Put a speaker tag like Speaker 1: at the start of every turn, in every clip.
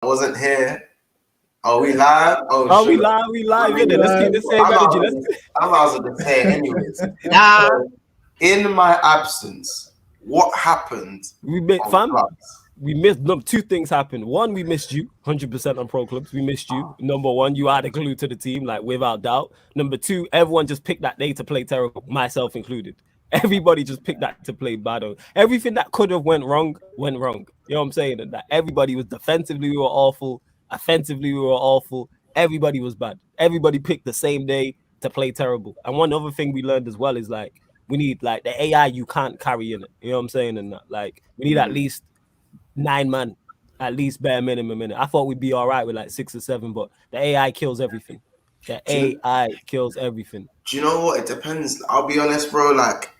Speaker 1: wasn't here. Are we live?
Speaker 2: We live? Let's keep the same energy.
Speaker 1: I was going to say anyways. So, in my absence, what happened?
Speaker 2: We missed two things happened. One, we missed you 100% on pro clubs. We missed you. Number one, you are the glue to the team, like without doubt. Number two, everyone just picked that day to play terrible, myself included. Everybody just picked that to play bad. Everything that could have went wrong. You know what I'm saying? And that everybody was defensively, we were awful. Offensively, we were awful. Everybody was bad. Everybody picked the same day to play terrible. And one other thing we learned as well is like we need like the AI you can't carry in it. You know what I'm saying? And that like we need at least 9 man, at least bare minimum in it. I thought we'd be all right with like 6 or 7, but the AI kills everything. Kills everything.
Speaker 1: Do you know what? It depends. I'll be honest, bro. Like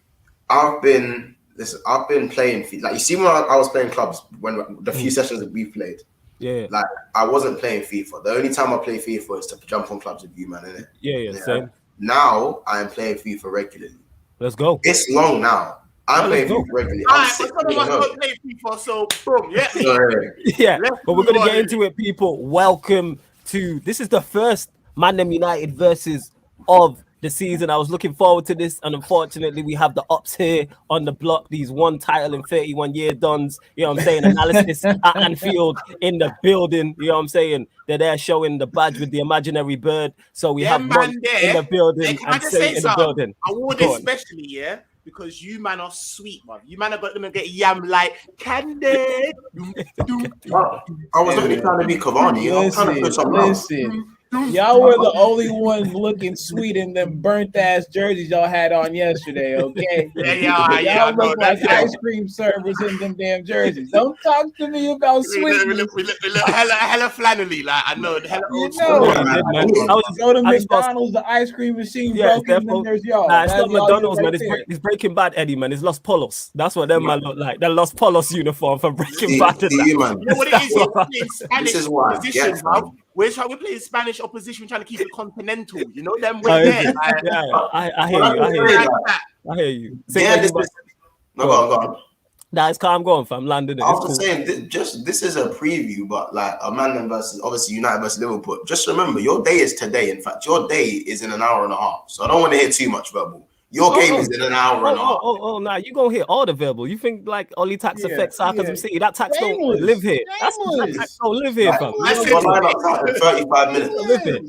Speaker 1: I've been playing FIFA. Like you see when I was playing clubs when the few sessions that we played.
Speaker 2: Yeah.
Speaker 1: Like I wasn't playing FIFA. The only time I play FIFA is to jump on clubs with you, man, innit?
Speaker 2: Yeah. Same.
Speaker 1: Now I am playing FIFA regularly.
Speaker 2: Let's go.
Speaker 1: It's long now. I'm playing FIFA regularly.
Speaker 3: I'm playing FIFA, so boom,
Speaker 2: yeah. But we're gonna get into it, people. Welcome to this is the first Mandem United versus of the season. I was looking forward to this, and unfortunately, we have the ups here on the block. These one title in 31-year dons. You know what I'm saying? Analysis at Anfield in the building. You know what I'm saying? They're there showing the badge with the imaginary bird. So we have one in the building and say in the building.
Speaker 3: I wore this especially, because you man are sweet, man. You man are gonna get yam like candy.
Speaker 1: I was only trying to be Cavani. I'm trying to put some
Speaker 4: listen. Y'all were the only ones looking sweet in them burnt ass jerseys y'all had on yesterday, okay? Y'all look like ice cream servers in them damn jerseys. Don't talk to me about sweet.
Speaker 3: We look hella flannelly, like I know. Hella old
Speaker 4: go to McDonald's, the ice cream machine broken, and then there's y'all.
Speaker 2: Nah, it's not McDonald's, man. It's Breaking Bad, Eddie, man. It's Los Polos. That's what them man look like. The Los Polos uniform for Breaking Bad.
Speaker 3: You know what it is?
Speaker 1: This is why.
Speaker 3: We're playing Spanish opposition, trying to keep it continental. You know them way there.
Speaker 2: I hear you.
Speaker 1: Go on.
Speaker 2: Nah, it's calm going, fam. London.
Speaker 1: After saying this is a preview, but like a Mandem versus obviously United versus Liverpool. Just remember, your day is today. In fact, your day is in an hour and a half. So I don't want to hear too much verbal. Your game is in an hour and a half.
Speaker 2: Nah, you gonna hear all the verbal. You think like Oli tax affects Sarcasm City? That tax don't live here. That tax don't live here, fam.
Speaker 1: I said 35 minutes.
Speaker 2: Live here.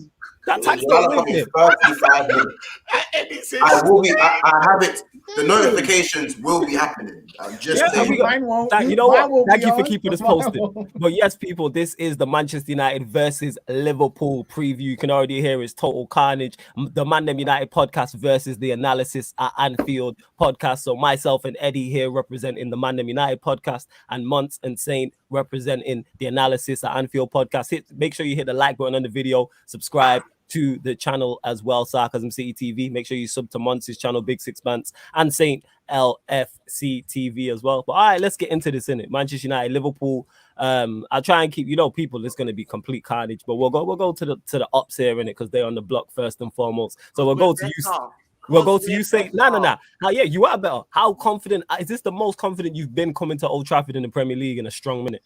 Speaker 2: That tax don't live here.
Speaker 1: 35 minutes. I have it. The notifications will be happening.
Speaker 4: Mine won't.
Speaker 2: You know what? Thank you for keeping us posted. But yes, people, this is the Manchester United versus Liverpool preview. You can already hear it's total carnage. The Mandem United podcast versus the Analysis at Anfield podcast. So myself and Eddie here representing the Mandem United podcast, and Muntz and Saint representing the Analysis at Anfield podcast. Make sure you hit the like button on the video, subscribe to the channel as well, Sarcasm City TV. Make sure you sub to Monty's channel, Big Six Bands, and Saint LFC TV as well. But all right, let's get into this, innit? Manchester United, Liverpool. I'll try and keep, people, it's going to be complete carnage, but we'll go to the ups here, innit? Because they're on the block first and foremost. So we'll go to you. We'll go to you, Saint. No. Now, you are better. How confident? Is this the most confident you've been coming to Old Trafford in the Premier League in a strong minute?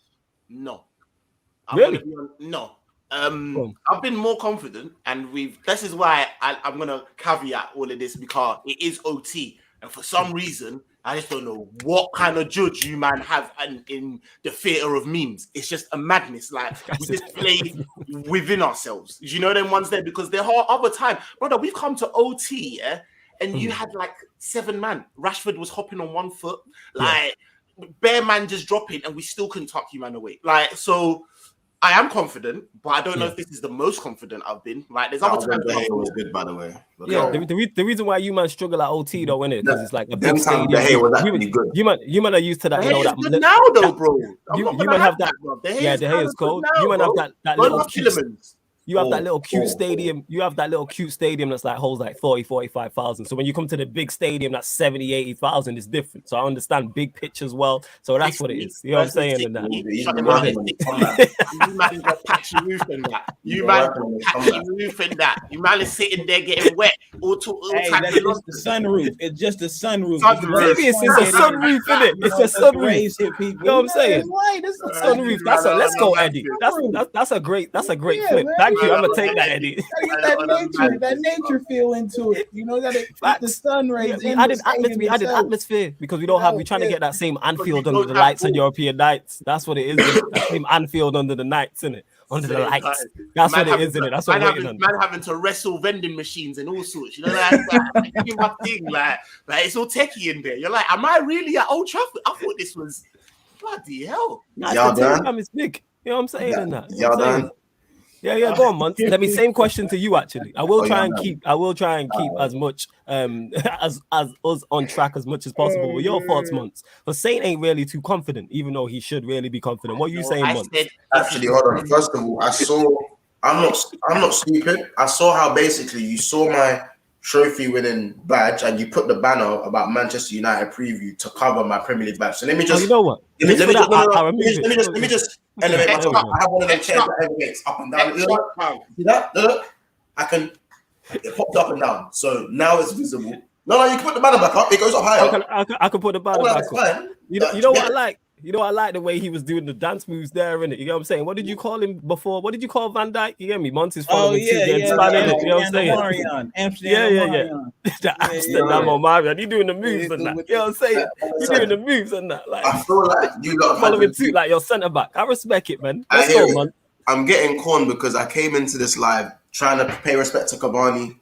Speaker 3: No.
Speaker 2: Really?
Speaker 3: No. I've been more confident, and this is why I'm gonna caveat all of this, because it is OT, and for some reason I just don't know what kind of judge you man have in the theater of memes. It's just a madness. Like we just play within ourselves. You know them ones there, because there are other time, brother. We've come to OT, and you had like 7 man. Rashford was hopping on 1 foot, like bare man just dropping, and we still couldn't tuck you man away. Like so. I am confident, but I don't know if this is the most confident I've been. Like, there's other times.
Speaker 1: The was good, by the way.
Speaker 2: The reason why you man struggle at OT though, innit? Because it's like a big stadium.
Speaker 1: The was actually good.
Speaker 2: You man are used to that.
Speaker 3: That good now though, bro.
Speaker 2: You man have that. Yeah, the hair is cold. You man have that little elements. You have that little cute stadium. You have that little cute stadium that's like holds like 40,000-45,000. So when you come to the big stadium that's 70,000-80,000, it's different. So I understand big pitch as well. So that's what it is. You know what I'm saying? And that.
Speaker 3: You man is a patchy roof in that. You man is sitting there getting wet.
Speaker 4: Hey, that's just the sunroof. It's just a sunroof.
Speaker 2: Serious, it's a sunroof, innit? It's a sunroof. You know what I'm saying?
Speaker 4: It's a
Speaker 2: sunroof. Let's go, Eddie. That's a great flip.
Speaker 4: Man.
Speaker 2: Thank you. I'm gonna take that, Eddie.
Speaker 4: Get that nature feel into it. You know, that the sun rays.
Speaker 2: Added atmosphere because we're trying to get that same Anfield under the lights on European nights. That's what it is. That same Anfield under the nights, innit? Under the lights. That's what it is, innit? That's what we're on.
Speaker 3: Man having to wrestle vending machines and all sorts. You know, like my thing, like it's all techie in there. You're like, am I really at Old Trafford? I thought this was bloody hell.
Speaker 1: Y'all done?
Speaker 2: It's big. You know what I'm saying?
Speaker 1: Y'all done?
Speaker 2: Yeah, go on, Muntz. Let me same question to you actually. I will try and keep as much as us on track as much as possible. With your thoughts, Muntz. But Saint ain't really too confident, even though he should really be confident. What are you saying, Muntz?
Speaker 1: Actually, hold on. First of all, I'm not stupid. I saw how basically you saw my trophy winning badge and you put the banner about Manchester United preview to cover my Premier League badge. So let me just
Speaker 2: you know what?
Speaker 1: Let me just elevate my top. I have one of them chairs that elevates up and down. See that? Look. It popped up and down. So now it's visible. No, you can put the banner back up. It goes up higher.
Speaker 2: I can put the banner back up. You know what I like? You know, I like the way he was doing the dance moves there, innit? You know what I'm saying? What did you call him before? What did you call Van Dijk? You get me? Monty's following
Speaker 4: You know what I'm
Speaker 2: saying? Amsterdam Omarion. You doing the moves and that. You know what I'm saying? You doing the moves and that. Like,
Speaker 1: I feel like you lot
Speaker 2: following too, like your centre back. I respect it, man. Let's go, man.
Speaker 1: I'm getting corned because I came into this live trying to pay respect to Cavani.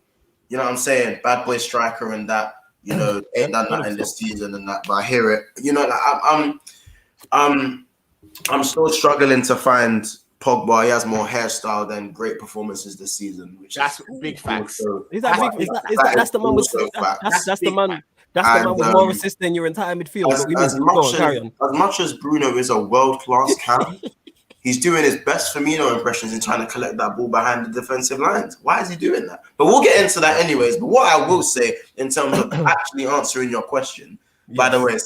Speaker 1: You know what I'm saying? Bad boy striker and that. You know, ain't done that in this season and that. But I hear it. You know, like, I'm still struggling to find Pogba. He has more hairstyle than great performances this season.
Speaker 3: That's big facts.
Speaker 2: That's the man with that's the man with more assists than your entire midfield.
Speaker 1: As much as Bruno is a world-class cam, he's doing his best Firmino impressions and trying to collect that ball behind the defensive lines. Why is he doing that? But we'll get into that anyways. But what I will say in terms of actually answering your question, by the way,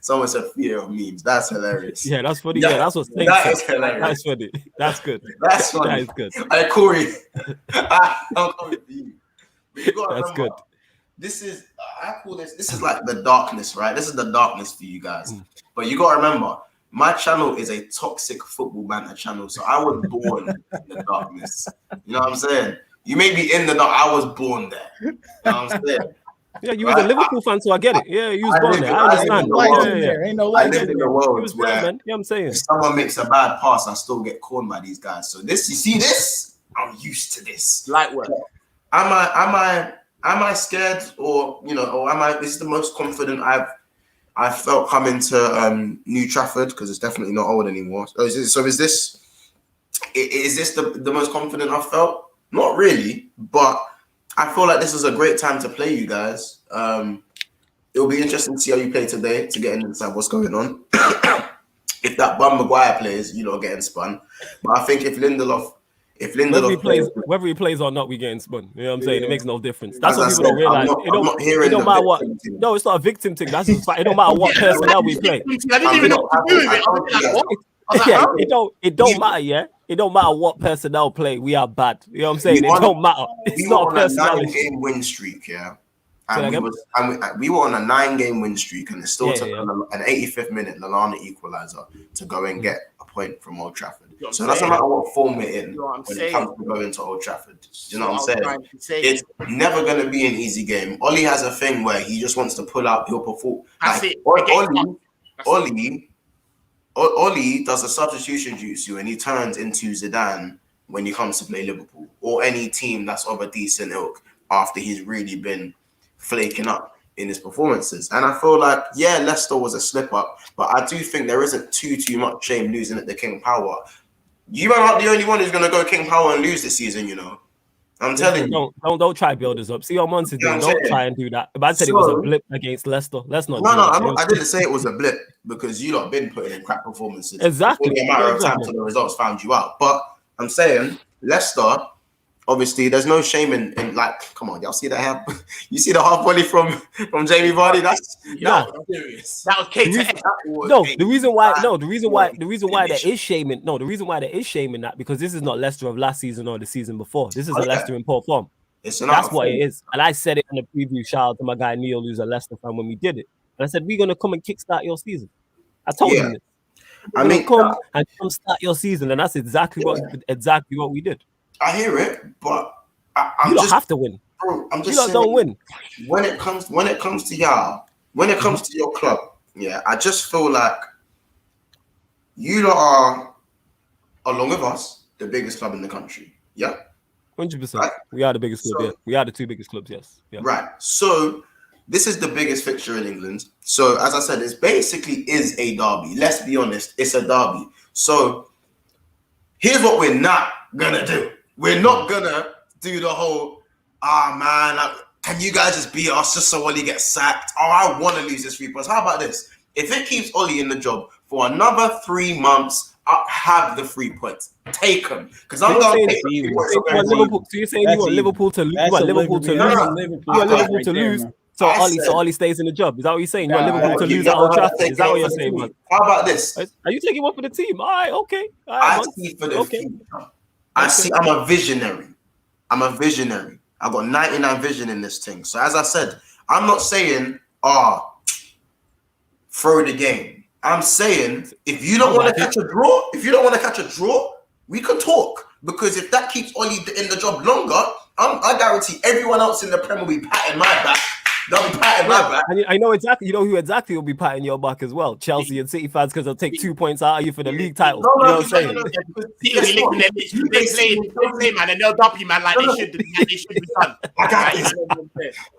Speaker 1: someone said fear of memes. That's hilarious.
Speaker 2: Yeah, that's funny. Yeah, that's what's saying.
Speaker 1: That is hilarious.
Speaker 2: That's funny. That's good.
Speaker 1: That's funny.
Speaker 2: That is good.
Speaker 1: Hey, Corey. I'm coming for you. But you gotta
Speaker 2: that's
Speaker 1: remember,
Speaker 2: good.
Speaker 1: This is, I call this is like the darkness, right? This is the darkness for you guys. But you gotta remember, my channel is a toxic football banter channel. So I was born in the darkness. You know what I'm saying? You may be in the dark. I was born there. You know what I'm saying?
Speaker 2: Yeah, you was a Liverpool fan, so I get it. Yeah, you was born there. I understand.
Speaker 4: Ain't no light in
Speaker 1: the world
Speaker 2: was
Speaker 1: where,
Speaker 2: man. You know what I'm saying?
Speaker 1: If someone makes a bad pass, I still get corned by these guys. So this, you see this? I'm used to this.
Speaker 3: Light work.
Speaker 1: Am I scared, or am I? This is the most confident I've felt coming to New Trafford, because it's definitely not old anymore. So is this the most confident I've felt? Not really, but I feel like this is a great time to play you guys. It'll be interesting to see how you play today to get inside what's going on. If that Bum Maguire plays, getting spun. But I think if Lindelof
Speaker 2: whether he plays or not, we getting spun. You know what I'm saying? It makes no difference. That's what people don't realize. It don't matter what. No, it's not a victim thing. That's just it don't matter what personnel we play.
Speaker 3: I didn't even know what to do with it.
Speaker 2: It don't matter, yeah. It don't matter what personnel play. We are bad. You know what I'm saying? It don't matter. It's not a personality.
Speaker 1: We were on a 9-game win streak, yeah. And we were on a 9-game win streak, and it still took an 85th minute Lallana equalizer to go and get a point from Old Trafford. So it doesn't matter what form we're in when it comes to going to Old Trafford. You know what I'm saying? It's never going to be an easy game. Ollie has a thing where he just wants to pull out, he'll perform. Ollie does a substitution jutsu and he turns into Zidane when he comes to play Liverpool or any team that's of a decent ilk after he's really been flaking up in his performances. And I feel like, Leicester was a slip up, but I do think there isn't too much shame losing at the King Power. You are not the only one who's going to go King Power and lose this season, I'm telling you.
Speaker 2: Don't try build us up. See what Monty doing. Don't try and do that. But I said it was a blip against Leicester. Let's not.
Speaker 1: I didn't say it was a blip because you lot been putting in crap performances.
Speaker 2: Exactly.
Speaker 1: It's only a matter of time till the results found you out. But I'm saying Leicester, obviously, there's no shame in like, come on, y'all see that half? You see the half volley from Jamie Vardy? That's serious.
Speaker 3: That was
Speaker 2: the reason why there is shame in that, because this is not Leicester of last season or the season before. This is a Leicester in poor form. That's what it is. And I said it in the preview. Shout out to my guy Neil, who's a Leicester fan, when we did it. And I said, we're gonna come and kickstart your season. I told him this. I mean, come start your season, and that's exactly what we did.
Speaker 1: I hear it, but
Speaker 2: you don't have to win.
Speaker 1: Bro, I'm just
Speaker 2: saying, don't win.
Speaker 1: When it comes to y'all, when it comes to your club, yeah, I just feel like you lot are, along with us, the biggest club in the country. Yeah.
Speaker 2: 100%. Right? We are the biggest club. Yeah, we are the two biggest clubs. Yes. Yeah.
Speaker 1: Right. So this is the biggest fixture in England. So as I said, it basically is a derby. Let's be honest, it's a derby. So here's what we're not gonna do. We're not gonna do the whole, can you guys just beat us just so Ollie gets sacked? Oh, I want to lose this 3 points. How about this? If it keeps Ollie in the job for another 3 months, I'll have the 3 points. Take them. Because I'm going to take
Speaker 2: Liverpool. So you're saying you want Liverpool to lose? You want Liverpool to lose? You want Liverpool to lose? So Ollie stays in the job. Is that what you're saying? You want Liverpool to lose at Old Trafford? Is that what you're saying, man?
Speaker 1: How about this?
Speaker 2: Are you taking one for the team? All right, okay.
Speaker 1: I see for the team. I'm a visionary. I got 99 vision in this thing. So as I said, I'm not saying, throw the game. I'm saying if you don't want to catch a draw, we can talk. Because if that keeps Ollie in the job longer, I guarantee everyone else in the Premier will be patting my back. They'll be patting my back.
Speaker 2: I know exactly. You know who exactly will be patting your back as well? Chelsea and City fans, because they'll take 2 points out of you for the league title. You know what I'm saying?
Speaker 3: They play, man, and they'll dump you, man, like they should be done.
Speaker 1: I got this.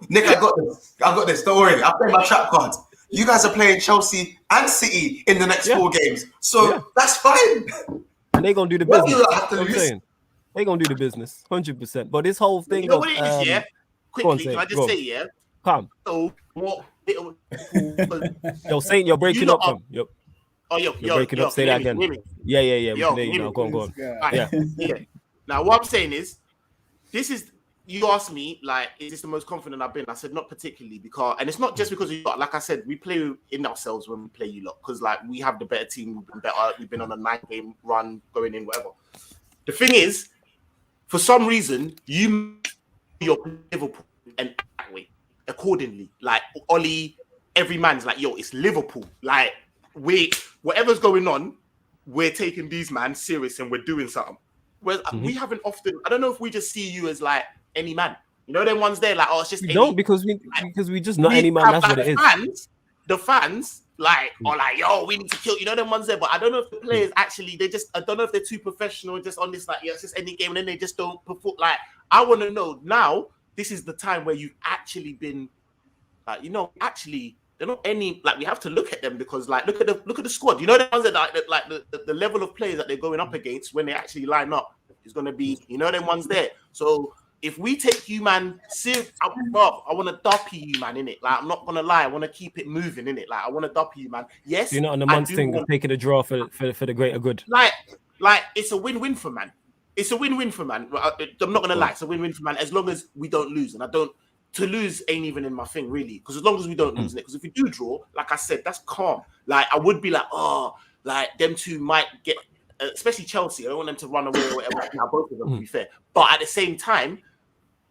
Speaker 1: Nick, I got this. Don't worry. I'll play my trap cards. You guys are playing Chelsea and City in the next 4 games. So that's fine.
Speaker 2: And they're going to do the business. They're going to do the business. 100%. But this whole thing
Speaker 3: what it is, yeah? Quickly, can I just say, yeah?
Speaker 2: Come.
Speaker 3: So, what?
Speaker 2: Yo, Saint, you're breaking up, fam. Yep.
Speaker 3: You're
Speaker 2: breaking up. Say that again. Yeah. We can hear you now. Go on.
Speaker 3: Yeah. Now, what I'm saying is, this is, you asked me, like, is this the most confident I've been? I said, not particularly, because, and it's not just because of you lot. Like I said, we play in ourselves when we play you lot, because, like, we have the better team. We've been better. We've been on a 9-game run, going in, whatever. The thing is, for some reason, you're Liverpool and that way accordingly. Like Ollie, every man's like, yo, it's Liverpool. Like, whatever's going on, we're taking these man serious and we're doing something. Whereas we haven't often. I don't know if we just see you as like any man. You know, them ones there, like, it's just
Speaker 2: no, because we just not any man. That's what it is.
Speaker 3: The fans. Like, or like, yo, we need to kill, you know, them ones there. But I don't know if the players actually, I don't know if they're too professional, just on this, like, yeah, it's just any game, and then they just don't perform. Like, I want to know now, this is the time where you've actually been, like, you know, actually, they're not any, like, we have to look at them because, like, look at the squad. You know, the ones that, like the level of players that they're going up against when they actually line up is going to be, you know, them ones there. So, if we take you, man, I want to duppy you, man, innit? Like, I'm not going to lie. I want to keep it moving, innit? Like, I want to duppy you, man. Yes.
Speaker 2: You're not on the month thing of taking a draw for the greater good.
Speaker 3: Like, it's a win-win for man. It's a win-win for man. I'm not going to lie. It's a win-win for man as long as we don't lose. And to lose ain't even in my thing, really. Because as long as we don't lose, because if we do draw, like I said, that's calm. Like, I would be like, like, them two might get, especially Chelsea. I don't want them to run away or whatever. Now, both of them, to be fair. But at the same time,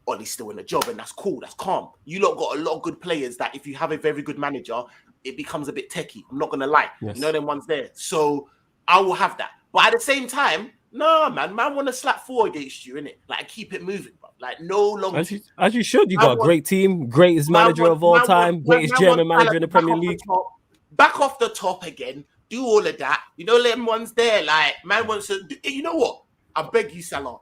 Speaker 3: Ollie's still in the job, and that's cool. That's calm. You lot got a lot of good players that if you have a very good manager, it becomes a bit techie. I'm not going to lie. Yes. You know them ones there. So I will have that. But at the same time, no, man want to slap 4 against you, innit? Like, keep it moving, bro. Like, no longer.
Speaker 2: As you should. You got a great team, greatest manager of all time, greatest German manager in the Premier League.
Speaker 3: Back off the top again. Do all of that. You know them ones there. Like, man wants to. You know what? I beg you, Salah.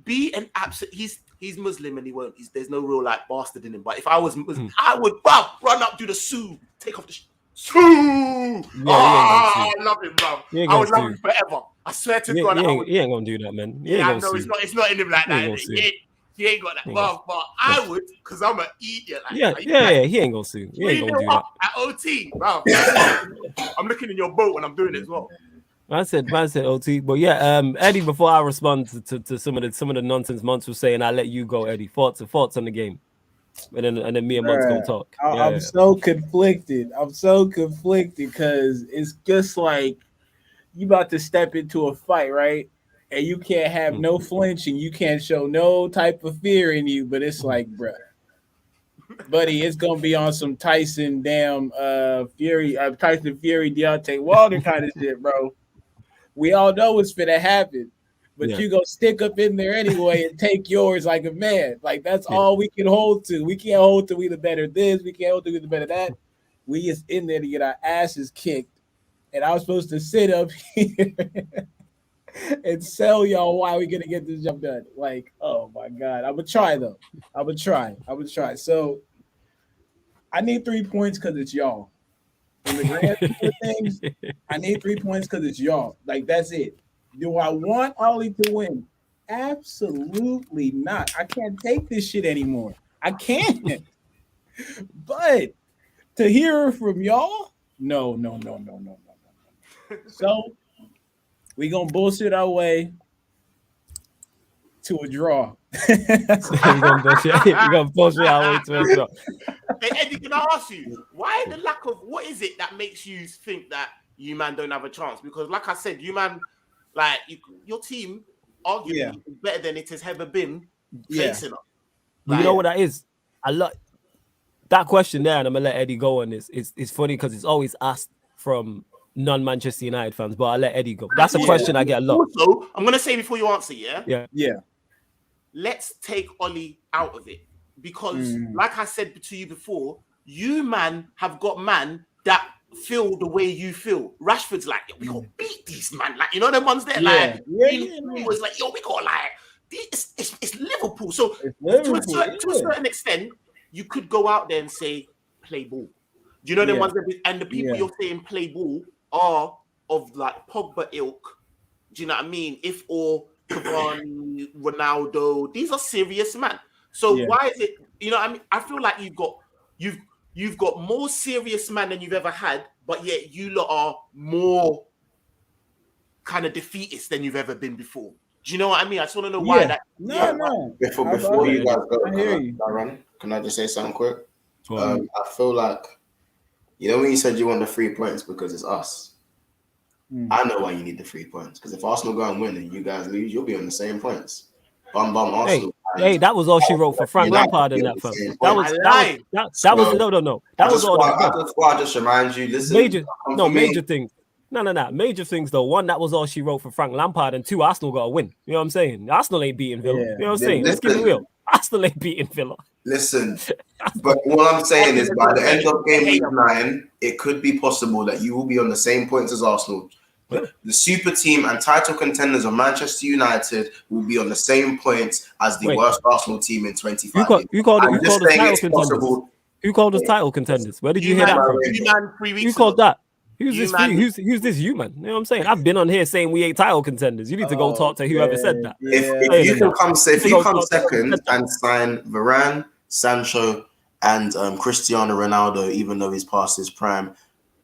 Speaker 3: Be an absolute. He's Muslim and he won't. There's no real like bastard in him. But if I was Muslim, I would run up, do the Sue, take off the Sue. I love him, bro. I would love him forever. I swear to God,
Speaker 2: he ain't gonna do that, man.
Speaker 3: Yeah, no, it's not in him like that. He ain't got that. But I would, because I'm an idiot. Like,
Speaker 2: he ain't gonna sue. He ain't gonna do that.
Speaker 3: At OT, bro. I'm looking in your boat when I'm doing it as well.
Speaker 2: Man said OT, but yeah, Eddie. Before I respond to some of the nonsense Monts was saying, I'll let you go, Eddie. Thoughts on the game, and then me and Monts gonna talk.
Speaker 4: I'm so conflicted. I'm so conflicted because it's just like you about to step into a fight, right? and you can't have no flinching. You can't show no type of fear in you. But it's like, bruh, buddy, it's gonna be on some Tyson Fury, Deontay Wilder kind of shit, bro. We all know it's finna happen, but you gonna stick up in there anyway and take yours like a man. Like that's all we can hold to. We can't hold to we the better this. We can't hold to we the better that. We just in there to get our asses kicked. And I was supposed to sit up here and sell y'all why we're gonna get this job done. Like, oh my god, I would try though. I would try. So I need 3 points because it's y'all. In the grand scheme of things, I need 3 points because it's y'all. Like that's it. Do I want Ollie to win? Absolutely not. I can't take this shit anymore. I can't. But to hear from y'all, no. So we gonna bullshit our way to a draw.
Speaker 2: We're gonna bullshit our way to a draw.
Speaker 3: Hey, Eddie, can I ask you, why the lack of what is it that makes you think that you man don't have a chance? Because, like I said, you man, like your team, arguably is better than it has ever been facing us.
Speaker 2: Like, you know what that is? I love that question there, and I'm gonna let Eddie go on this. It's funny because it's always asked from non-Manchester United fans, but I'll let Eddie go. That's a question I get a lot.
Speaker 3: Also, I'm gonna say before you answer,
Speaker 4: yeah.
Speaker 3: Let's take Ollie out of it because, like I said to you before, you man have got man that feel the way you feel. Rashford's like, yo, we gonna beat these man, like you know them ones there, like was like, yo, we got like it's Liverpool. So to a certain extent, you could go out there and say play ball. Do you know them ones that, and the people you're saying play ball are of like Pogba ilk. Do you know what I mean? If or Cavani, Ronaldo, these are serious man. So why is it? You know what I mean? I feel like you've got more serious man than you've ever had, but yet you lot are more kind of defeatist than you've ever been before. Do you know what I mean? I just want to know why that.
Speaker 4: No.
Speaker 1: Before you guys go, can I just say something quick? I feel like, you know, when you said you want the 3 points because it's us, I know why you need the 3 points. Because if Arsenal go and win and you guys lose, you'll be on the same points. Bum Arsenal.
Speaker 2: Hey, that was all she wrote for Frank Lampard in that film. That was no. That was all.
Speaker 1: I just remind you, listen.
Speaker 2: Major things. No. Major things though. One, that was all she wrote for Frank Lampard, and two, Arsenal got to win. You know what I'm saying? Arsenal ain't beating Villa. You know what I'm saying? Let's keep it real. Arsenal ain't beating Villa.
Speaker 1: Listen, but what I'm saying is by the end of game week 9, it could be possible that you will be on the same points as Arsenal. The super team and title contenders of Manchester United will be on the same points as the worst Arsenal team in 25 years.
Speaker 2: You called us title contenders. You called us title contenders. Where did you hear that from? You called that. Who's this you, man? You know what I'm saying? I've been on here saying we ain't title contenders. You need to go talk to whoever said that.
Speaker 1: If you come second and sign Varane, Sancho, and Cristiano Ronaldo, even though he's past his prime,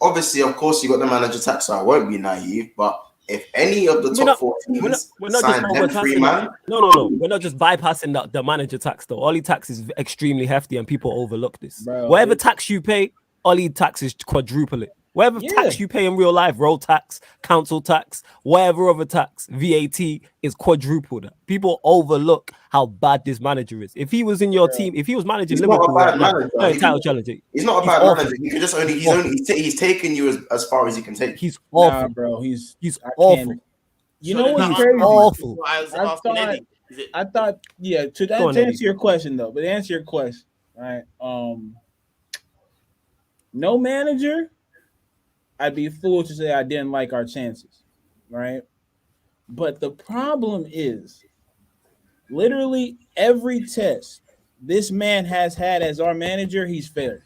Speaker 1: obviously, of course, you got the manager tax, so I won't be naive. But if any of the top 4 teams sign them 3 man,
Speaker 2: no, we're not just bypassing the manager tax though. Ollie tax is extremely hefty, and people overlook this. Bro, whatever tax you pay, Ollie tax is quadruple it. Whatever tax you pay in real life, road tax, council tax, whatever other tax, VAT is quadrupled. People overlook how bad this manager is. If he was in your team, if he was managing Liverpool, title challenger.
Speaker 1: He's not a bad manager. You can just he's taking you as far as he can take.
Speaker 2: He's awful,
Speaker 4: bro. He's
Speaker 2: awful.
Speaker 4: You know what's
Speaker 2: crazy? Awful.
Speaker 4: I thought, to answer your question though, but to answer your question, right? No manager. I'd be fool to say I didn't like our chances, right? But the problem is, literally every test this man has had as our manager, he's failed.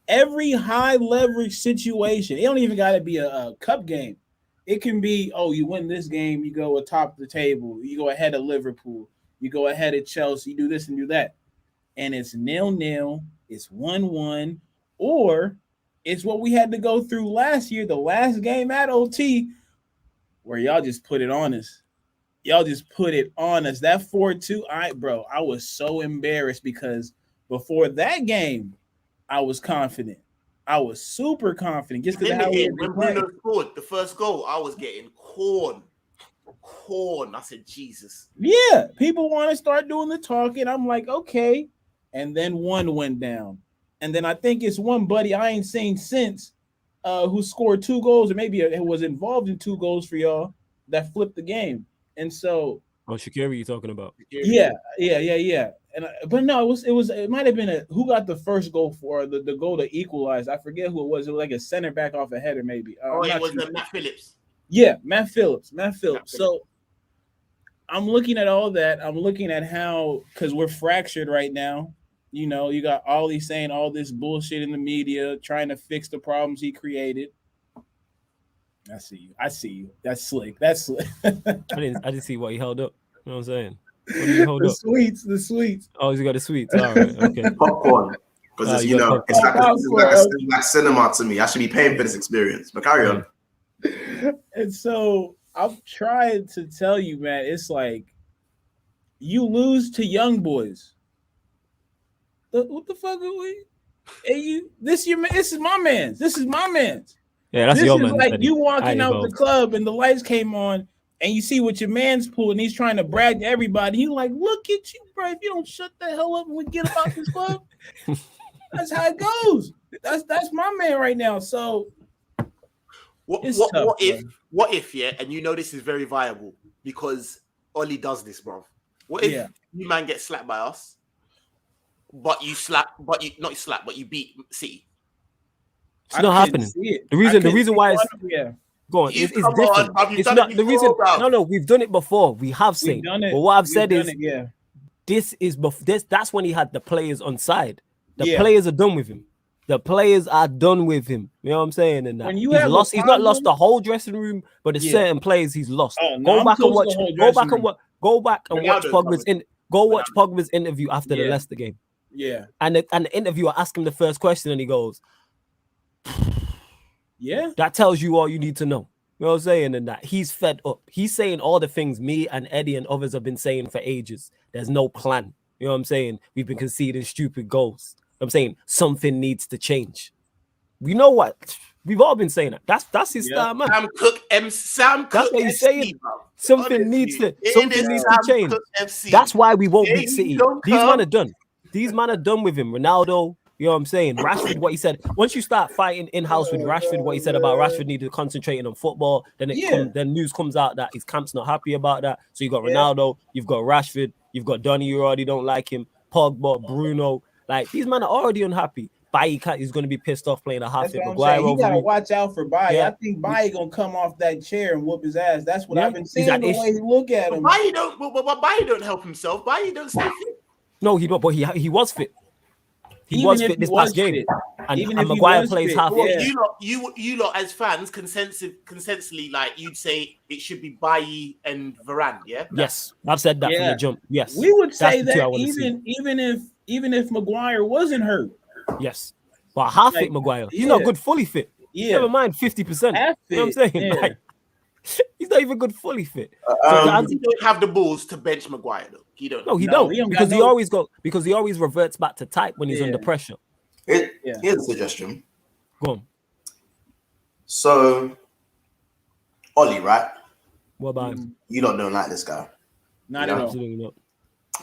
Speaker 4: Every high leverage situation, it don't even got to be a cup game. It can be, you win this game, you go atop the table, you go ahead of Liverpool, you go ahead of Chelsea, you do this and do that. And it's 0-0, it's 1-1, or it's what we had to go through last year, the last game at OT, where y'all just put it on us. That 4-2, I was so embarrassed because before that game, I was confident. I was super confident. Just because
Speaker 3: when Bruno scored the first goal, I was getting corn. corn. I said, Jesus.
Speaker 4: Yeah, people want to start doing the talking. I'm like, okay. And then one went down. And then I think it's one buddy I ain't seen since who scored 2 goals, or maybe it was involved in 2 goals for y'all that flipped the game. And so
Speaker 2: Shaqiri you talking about?
Speaker 4: Yeah. And but no, it might have been who got the first goal for the goal to equalize. I forget who it was. It was like a center back off a header, maybe.
Speaker 3: It was Matt Phillips.
Speaker 4: Yeah, Matt Phillips. So I'm looking at all that. I'm looking at how, because we're fractured right now. You know, you got Ollie saying all this bullshit in the media, trying to fix the problems he created. I see you. That's slick. I
Speaker 2: didn't see what he held up. You know what I'm saying? What did he hold up?
Speaker 4: The sweets.
Speaker 2: Oh, he's got the sweets. All right, okay.
Speaker 1: Popcorn. Because it's like cinema to me. I should be paying for this experience. But carry on.
Speaker 4: And so I'm trying to tell you, man, it's like you lose to young boys. What the fuck are we? Hey, this is my man's. This is my man's.
Speaker 2: Yeah, that's your man.
Speaker 4: Like you walking out the club and the lights came on and you see what your man's pulling. He's trying to brag to everybody. He's like, look at you, bro. If you don't shut the hell up when we get about this club, that's how it goes. That's my man right now. So
Speaker 3: what if, yeah, and you know this is very viable because Ollie does this, bro. What if you man get slapped by us? But you beat City.
Speaker 2: It's not happening. The reason why it's go on. It's different. It's not the reason. No, we've done it before. We have seen. But what I've said is, this is that's when he had the players on side. The players are done with him. The players are done with him. You know what I'm saying? And that he's lost. He's not lost the whole dressing room, but there's certain players he's lost. Go back and watch Pogba's interview after the Leicester game.
Speaker 4: Yeah.
Speaker 2: And the interviewer asked him the first question and he goes,
Speaker 4: yeah,
Speaker 2: that tells you all you need to know. You know what I'm saying? And that he's fed up. He's saying all the things me and Eddie and others have been saying for ages. There's no plan. You know what I'm saying? We've been conceding stupid goals. I'm saying something needs to change. We know what? We've all been saying that. That's his style, man.
Speaker 3: Sam Cook.
Speaker 2: That's what he's saying. Something needs to change. That's why we won't beat City. These men are done with him. Ronaldo, you know what I'm saying? Rashford, what he said. Once you start fighting in-house with Rashford, what he said about Rashford needed to concentrate on football, then news comes out that his camp's not happy about that. So you got Ronaldo, you've got Rashford, you've got Donny, you already don't like him, Pogba, Bruno. Like, these men are already unhappy. Bailly is going to be pissed off playing a half-fit Maguire.
Speaker 4: You got to watch out for Bailly. Yeah. I think Bailly going to come off that chair and whoop his ass. That's what I've been seeing the way he look at him.
Speaker 3: Bailly don't help himself. Bailly don't stay fit.
Speaker 2: No, he don't, but he was fit. He was fit this past game. And Maguire plays half fit.
Speaker 3: You lot as fans, consensually, like you'd say it should be Bailly and Varane, yeah?
Speaker 2: Yes, I've said that from the jump. Yes.
Speaker 4: We would say that even if Maguire wasn't hurt.
Speaker 2: Yes. But half fit Maguire. He's not good fully fit.
Speaker 4: Yeah.
Speaker 2: Never mind 50%.
Speaker 4: Half fit.
Speaker 2: You know what I'm saying?
Speaker 4: Yeah.
Speaker 2: Like, he's not even good fully fit.
Speaker 3: He don't have the balls to bench Maguire though. He don't.
Speaker 2: No, he don't. Because he always reverts back to type when he's under pressure.
Speaker 1: Here's a suggestion.
Speaker 2: Go on.
Speaker 1: So, Ollie, right?
Speaker 2: What about him?
Speaker 1: You don't like this guy.
Speaker 4: Not at all.
Speaker 2: Absolutely not.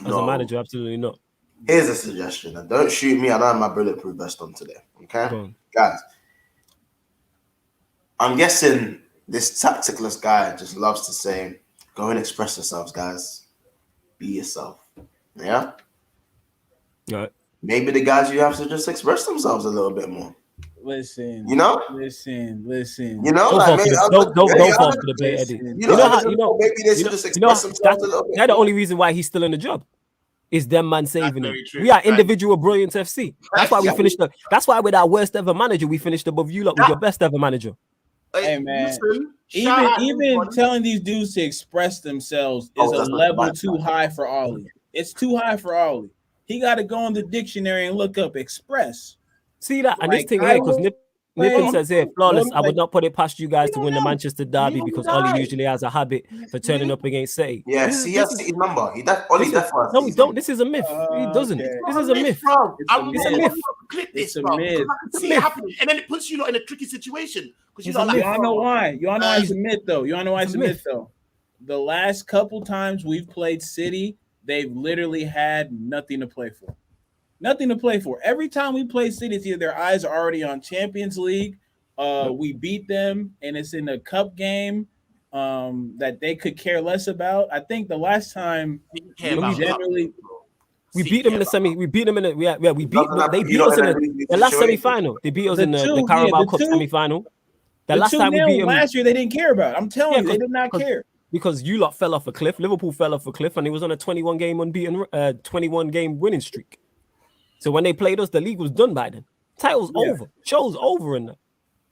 Speaker 2: As a manager, absolutely not.
Speaker 1: Here's a suggestion. And don't shoot me. I don't have my bulletproof vest on today. Okay? Guys, I'm guessing this tacticless guy just loves to say, go and express yourselves, guys. Be yourself. Yeah?
Speaker 2: Right.
Speaker 1: Maybe the guys you have to just express themselves a little bit more.
Speaker 4: Listen.
Speaker 1: You know?
Speaker 4: Listen.
Speaker 1: You know?
Speaker 2: Don't fall for the bait, Eddie.
Speaker 1: Maybe they should just express themselves a little bit.
Speaker 2: That's the only reason why he's still in the job. Is them man saving him. We are individual brilliance FC. That's why we finished that's why with our worst ever manager, we finished above you lot with your best ever manager.
Speaker 4: Hey man, even telling these dudes to express themselves is a level too high for Ollie. It's too high for Ollie. He got to go in the dictionary and look up express.
Speaker 2: See that? And this thing here, because Nippon says here, flawless. I would not put it past you guys to win the Manchester derby because Ollie usually has a habit for turning up against City.
Speaker 1: Yeah, he has City's number. Ollie definitely.
Speaker 2: No, he don't. This is a myth. He doesn't.
Speaker 4: Okay.
Speaker 2: This is a myth.
Speaker 3: It's a myth. Click this,
Speaker 4: It's a myth.
Speaker 3: See it happening, and then it puts you lot in a tricky situation because you
Speaker 4: know why? You wanna know why it's a myth though? You wanna know why it's a myth though? the last couple times we've played City, they've literally had nothing to play for. Nothing to play for. Every time we play City, it's either their eyes are already on Champions League. We beat them, and it's in a cup game that they could care less about. I think the last time
Speaker 2: we beat them in the semi. We beat them in the we beat. They beat us in the last semi-final. They beat us in the Carabao Cup semi-final. The last time we beat them
Speaker 4: last year, they didn't care about. I'm telling you, they did not care.
Speaker 2: Because you lot fell off a cliff. Liverpool fell off a cliff, and it was on a 21 game winning streak. So when they played us, the league was done by then. Title's over. Show's over in that.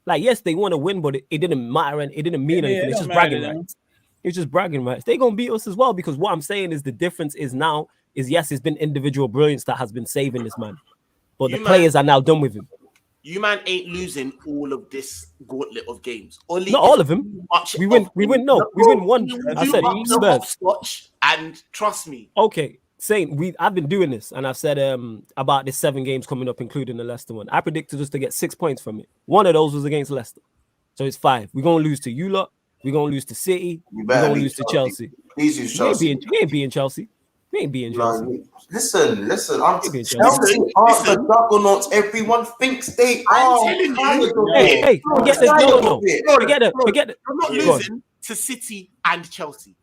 Speaker 2: Like, yes, they want to win, but it didn't matter and it didn't mean anything. It's just bragging rights. It's just bragging rights. They're going to beat us as well, because what I'm saying is the difference is now is, yes, it's been individual brilliance that has been saving this man. But the players are now done with him.
Speaker 3: You man ain't losing all of this gauntlet of games.
Speaker 2: Not all of them. We win one. I said
Speaker 3: Spurs. And trust me.
Speaker 2: Okay. I've been doing this, and I've said about the 7 games coming up, including the Leicester one. I predicted us to get 6 points from it. One of those was against Leicester, so it's 5. We're gonna lose to you lot. We're gonna lose to City. We're gonna lose to Chelsea.
Speaker 1: Please use Chelsea.
Speaker 2: We ain't being Chelsea. We ain't being Chelsea.
Speaker 1: Listen. Chelsea aren't the juggernauts everyone thinks they are.
Speaker 2: Hey, forget this. No. Forget it.
Speaker 3: I'm not losing to City and Chelsea.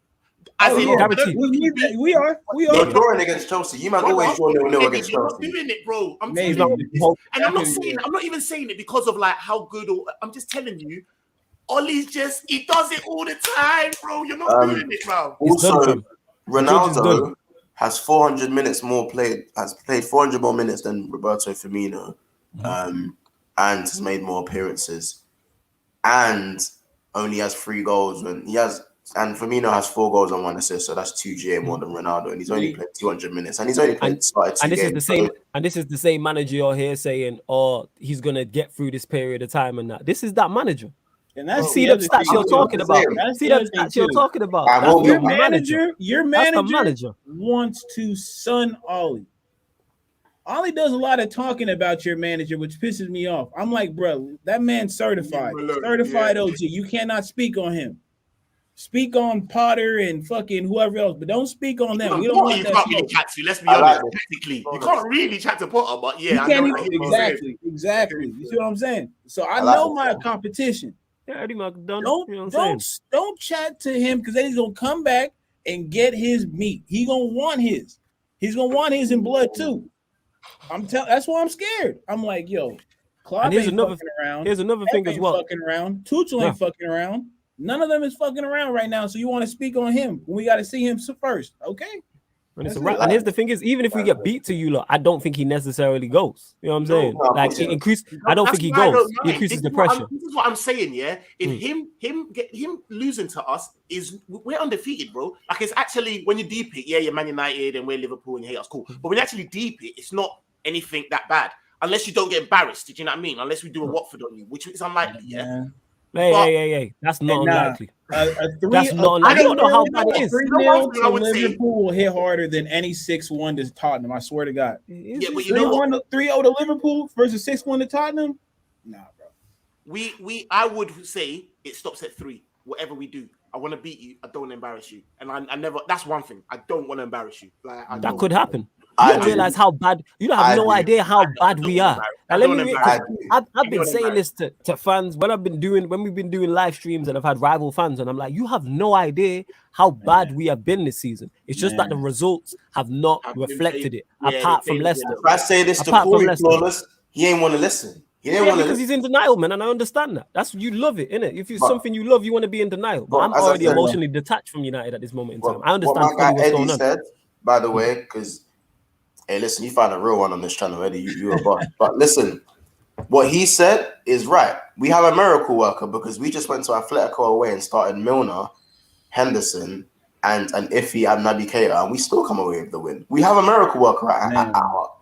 Speaker 4: We are.
Speaker 1: You're drawing against Chelsea. You might always draw 0-0 against Chelsea.
Speaker 3: I'm not doing it, bro. I'm telling you. And I'm not even saying it because of like how good, or I'm just telling you, Ollie's he does it all the time, bro. You're not doing it, bro.
Speaker 1: Also, Ronaldo has 400 minutes more played. Has played 400 more minutes than Roberto Firmino, and has made more appearances, and only has 3 goals when he has. And Firmino has 4 goals and 1 assist, so that's 2 GA more than Ronaldo, and he's only played 200 minutes, and he's only started 2 games.
Speaker 2: This is the same manager you're here saying, "Oh, he's gonna get through this period of time," and that. This is that manager.
Speaker 4: And that's
Speaker 2: see the stats you're talking about. See the stats you're talking about. Your manager
Speaker 4: wants to sun Ollie. Ollie does a lot of talking about your manager, which pisses me off. I'm like, bro, that man's certified OG. You cannot speak on him. Speak on Potter and fucking whoever else, but don't speak on them. We don't want that.
Speaker 3: Can't really chat to. Let's be honest. Technically, you can't really chat to Potter, but yeah,
Speaker 4: you can't exactly. You see what I'm saying? So I know my competition.
Speaker 2: Yeah,
Speaker 4: don't chat to him, because then he's gonna come back and get his meat. He's gonna want his. He's gonna want his in blood too. That's why I'm scared. I'm like, yo, Klopp ain't fucking around.
Speaker 2: Here's another thing as well.
Speaker 4: Fucking around. Tuchel ain't fucking around. None of them is fucking around right now, so you want to speak on him when we got to see him first, okay?
Speaker 2: And here's the thing is, even if we get beat to you lot, I don't think he necessarily goes. You know what I'm saying? I don't think he goes. He increases the pressure.
Speaker 3: This is what I'm saying, yeah. If him losing to us we're undefeated, bro. Like, it's actually, when you deep it, yeah, you're Man United and we're Liverpool and you hate us, cool. But when you actually deep it, it's not anything that bad. Unless you don't get embarrassed, do you know what I mean? Unless we do a Watford on you, which is unlikely, yeah.
Speaker 2: Hey, that's not unlikely. That's not unlikely. I don't know how bad it is.
Speaker 4: 3-0 to Liverpool will hit harder than any 6-1 to Tottenham. I swear to God.
Speaker 3: Yeah, but you know what?
Speaker 4: 3-0 to Liverpool versus 6-1 to Tottenham? Nah, bro.
Speaker 3: I would say it stops at 3. Whatever we do, I want to beat you. I don't want to embarrass you, and I never. That's one thing. I don't want to embarrass you. Like,
Speaker 2: that could happen. You don't realize how bad. You don't have no idea how bad we are. I've been saying this to fans when we've been doing live streams, and I've had rival fans, and I'm like, you have no idea how bad we have been this season. It's just that the results have not reflected it. Apart from Leicester,
Speaker 1: if I say this to Corey Flawless, he ain't want to listen.
Speaker 2: Because he's in denial, man, and I understand that. That's you love it, innit? If it's something you love, you want to be in denial. But I'm already emotionally detached from United at this moment in time. I understand
Speaker 1: what my guy Eddie said, by the way, because hey, listen, you found a real one on this channel, Eddie. You're a boss. But listen, what he said is right. We have a miracle worker because we just went to Atletico away and started Milner, Henderson, and Iffy and Naby Keita, and we still come away with the win. We have a miracle worker at heart.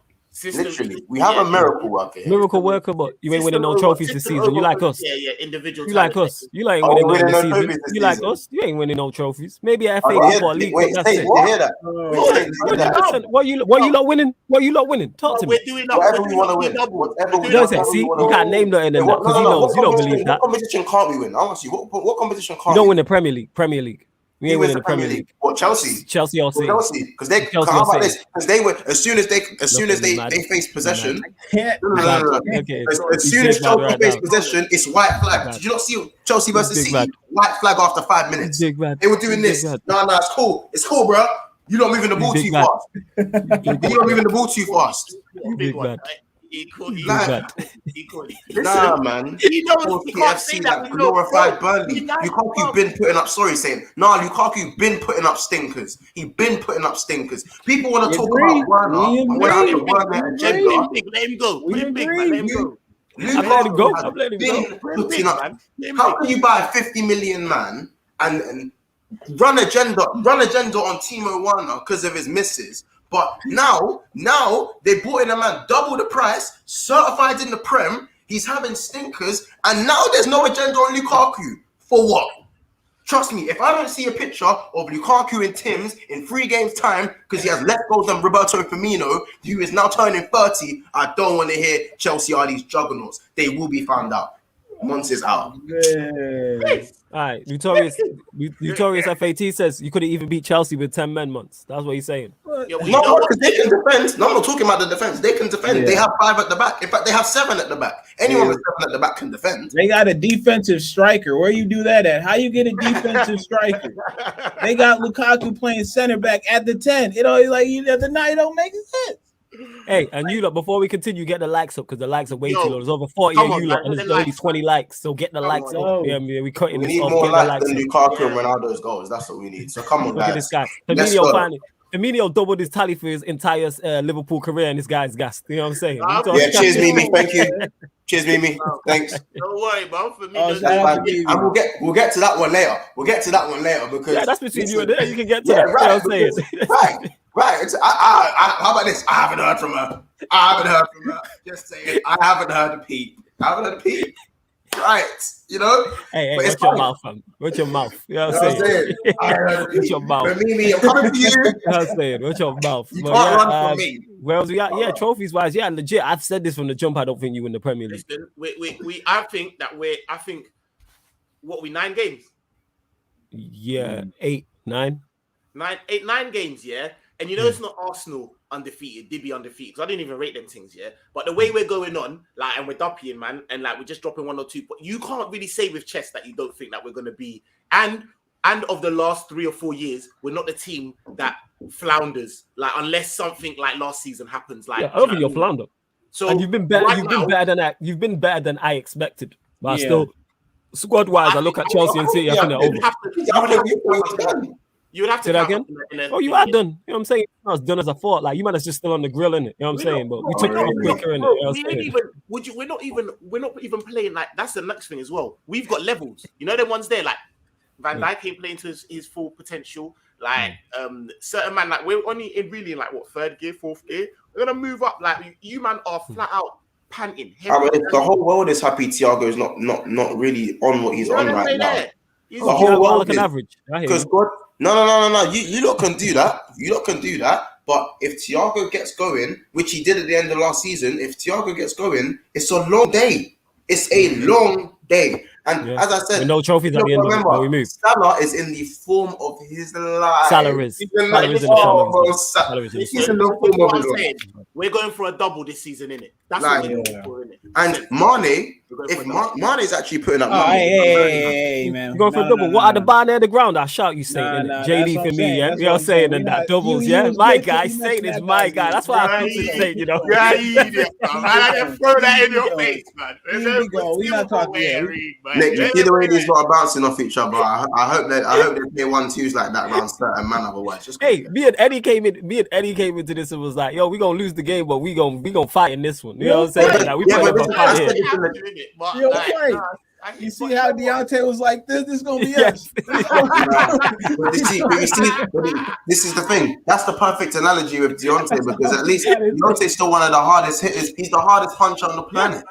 Speaker 1: Literally, we have a miracle worker.
Speaker 2: Miracle worker, but you ain't winning no trophies this season. You like us.
Speaker 3: Yeah, individual.
Speaker 2: You like us. You ain't winning no this season. You like us. You ain't winning no trophies. Maybe a FA Cup or a league.
Speaker 1: Wait,
Speaker 2: that's it.
Speaker 1: You hear that?
Speaker 2: What you lot winning? What you lot winning? Talk to me.
Speaker 3: We're doing
Speaker 1: whatever we want to win. Whatever we
Speaker 2: don't say. See, you can't name nothing in that because he knows you don't believe that.
Speaker 1: What competition can't we win? Honestly, what competition can't we win?
Speaker 2: You don't win the Premier League. We ain't winning the Premier League.
Speaker 1: What, Chelsea?
Speaker 2: Chelsea or City.
Speaker 1: Chelsea, because they how about this? Because they were as soon as they faced possession. No.
Speaker 2: Okay.
Speaker 1: As soon as Chelsea faced possession, it's white flag. Did you not see Chelsea versus City? White flag after 5 minutes. They were doing this. No, it's cool. It's cool, bro. You not moving the ball too fast. You not moving the ball too fast.
Speaker 2: Big bad.
Speaker 1: Nah, man.
Speaker 3: You can't say that.
Speaker 1: Glorified Burnley. Lukaku been putting up. Lukaku been putting up stinkers. He been putting up stinkers. People want to talk about Werner.
Speaker 3: Let him go.
Speaker 2: I'm letting him go.
Speaker 1: How can you buy a 50 million man and run agenda on Timo Werner because of his misses? But now they brought in a man double the price, certified in the Prem. He's having stinkers, and now there's no agenda on Lukaku. For what? Trust me, if I don't see a picture of Lukaku and Tim's in 3 games' time because he has less goals than Roberto Firmino, who is now turning 30, I don't want to hear Chelsea are these juggernauts. They will be found out. Once it's out.
Speaker 2: All right, Notorious FAT says you couldn't even beat Chelsea with 10 men months. That's what he's saying.
Speaker 1: No, because they can defend. No, I'm not talking about the defense. They can defend. Yeah. They have 5 at the back. In fact, they have 7 at the back. Anyone with 7 at the back can defend.
Speaker 4: They got a defensive striker. Where you do that at? How you get a defensive striker? They got Lukaku playing center back at the 10. It always at the night don't make sense.
Speaker 2: Hey, and you lot, before we continue, get the likes up because the likes are way too low. There's over 40 of you lot, and there's only 20 likes. So get the likes up. Yeah, we cutting this off.
Speaker 1: We need more likes than Lukaku and Ronaldo's goals. That's what we need. So come on,
Speaker 2: look at this guy. Firmino doubled his tally for his entire Liverpool career, and this guy's gassed. You know what I'm saying?
Speaker 1: Yeah, cheers, Mimi. Thank you. Cheers, Mimi. Thanks.
Speaker 3: Don't worry, bro. For me,
Speaker 1: and we'll get to that one later. Because
Speaker 2: that's between you and her. You can get to that. Right, you know what I'm saying?
Speaker 1: Right. How about this? I haven't heard from her. Just saying. I haven't heard a peep. Right. You know?
Speaker 2: Hey, watch your mouth, fam. Watch your mouth. You know what I'm saying? Watch your mouth.
Speaker 1: But Mimi, I'm coming to you.
Speaker 2: You know what I'm saying? Watch your mouth.
Speaker 1: You can't run from me.
Speaker 2: Where else we at? Yeah, trophies wise. Yeah, legit. I've said this from the jump. I don't think you win the Premier League.
Speaker 3: Listen, I think what we 9 games?
Speaker 2: Yeah, 8, 9.
Speaker 3: 9 games, yeah. And you know it's not Arsenal undefeated, Dibby undefeated, because I didn't even rate them things, yeah. But the way we're going on, and we're dumping, man, and we're just dropping 1 or 2. But you can't really say with chest that you don't think that we're going to be. And of the last 3 or 4 years, we're not the team that flounders. Unless something like last season happens,
Speaker 2: I don't think you're flounder. So and you've been better. You've been better than I expected. But still, squad wise, I look at Chelsea and City. I think they're over.
Speaker 3: You would have to.
Speaker 2: Say that again? You are done. You know what I'm saying? I was done as I thought. You man is just still on the grill, innit? You know what I'm saying? But we took it off quicker, innit?
Speaker 3: We're not even playing that's the next thing as well. We've got levels. You know, the ones there, Van Dijk ain't playing to his full potential. Certain man, we're only in really in 3rd gear, 4th gear. We're gonna move up. You man are flat out panting.
Speaker 1: The whole world is happy Thiago is not really on what he's on right now.
Speaker 2: The whole world like an average.
Speaker 1: Because God. No. You lot can do that. But if Thiago gets going, which he did at the end of last season, if Thiago gets going, it's a long day. And as I said,
Speaker 2: with no trophies at the end of we move.
Speaker 1: Salah is in the form of his life.
Speaker 2: Salaries.
Speaker 1: He's in the form of his life.
Speaker 3: We're going for a double this season, innit? That's what we're going for, innit?
Speaker 1: And Mane, if Mane is actually putting up
Speaker 4: hey, man.
Speaker 2: You're going for a double. What are the bar near the ground? I shout you saying it. JD for me, yeah? You're saying that doubles, yeah? My guy, saying it's my guy. That's why I keep saying, you know.
Speaker 3: I just throw that in your face, man.
Speaker 4: Here we go. We're not talking here.
Speaker 1: Nick, you see the way these lot are bouncing off each other. I hope they play 1-2s like that around certain man otherwise.
Speaker 2: Hey, me and Eddie came into this and was like, yo, we gonna lose the game, but we gonna fight in this one. You know what I'm saying? We put up a fight here.
Speaker 4: You see how Deontay was like, this is gonna be us.
Speaker 1: This is the thing. That's the perfect analogy with Deontay, because at least Deontay's still one of the hardest hitters. He's the hardest puncher on the planet.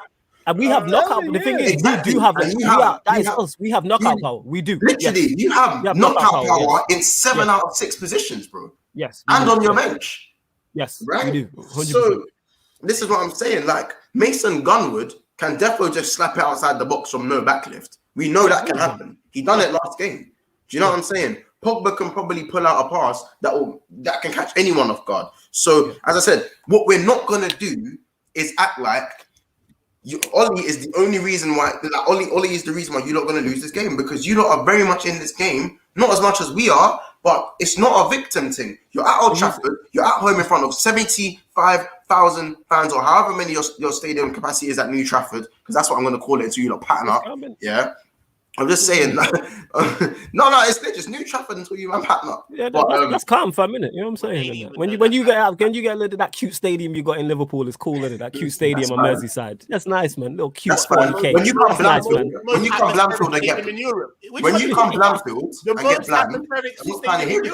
Speaker 2: And we have knockout. The thing is, we do have that is us. We have knockout power. We do.
Speaker 1: Literally, you have knockout power in 7 out of 6 positions, bro.
Speaker 2: Yes.
Speaker 1: And on your bench.
Speaker 2: Yes,
Speaker 1: right?
Speaker 2: we do. 100%.
Speaker 1: So this is what I'm saying. Mason Gunwood can definitely just slap it outside the box from no backlift. We know that can happen. He done it last game. Do you know what I'm saying? Pogba can probably pull out a pass that can catch anyone off guard. So, as I said, what we're not gonna do is act like Ollie is the only reason why. Like Ollie is the reason why you're not gonna lose this game, because you lot are very much in this game, not as much as we are. But it's not a victim thing. You're at Old Trafford. You're at home in front of 75,000 fans, or however many your stadium capacity is at New Trafford, because that's what I'm going to call it until you lot pattern up. Yeah. I'm just saying. no, it's just New Trafford until you man pattern up.
Speaker 2: Yeah, that's calm for a minute. You know what I'm saying? When you get out, when you get a little that cute stadium you got in Liverpool is cool, isn't it? That cute stadium on Merseyside. That's nice, man. Little cute 40K.
Speaker 1: When you come Blamfield and get when you come Blamfield and get blammed, I'm trying to hear it.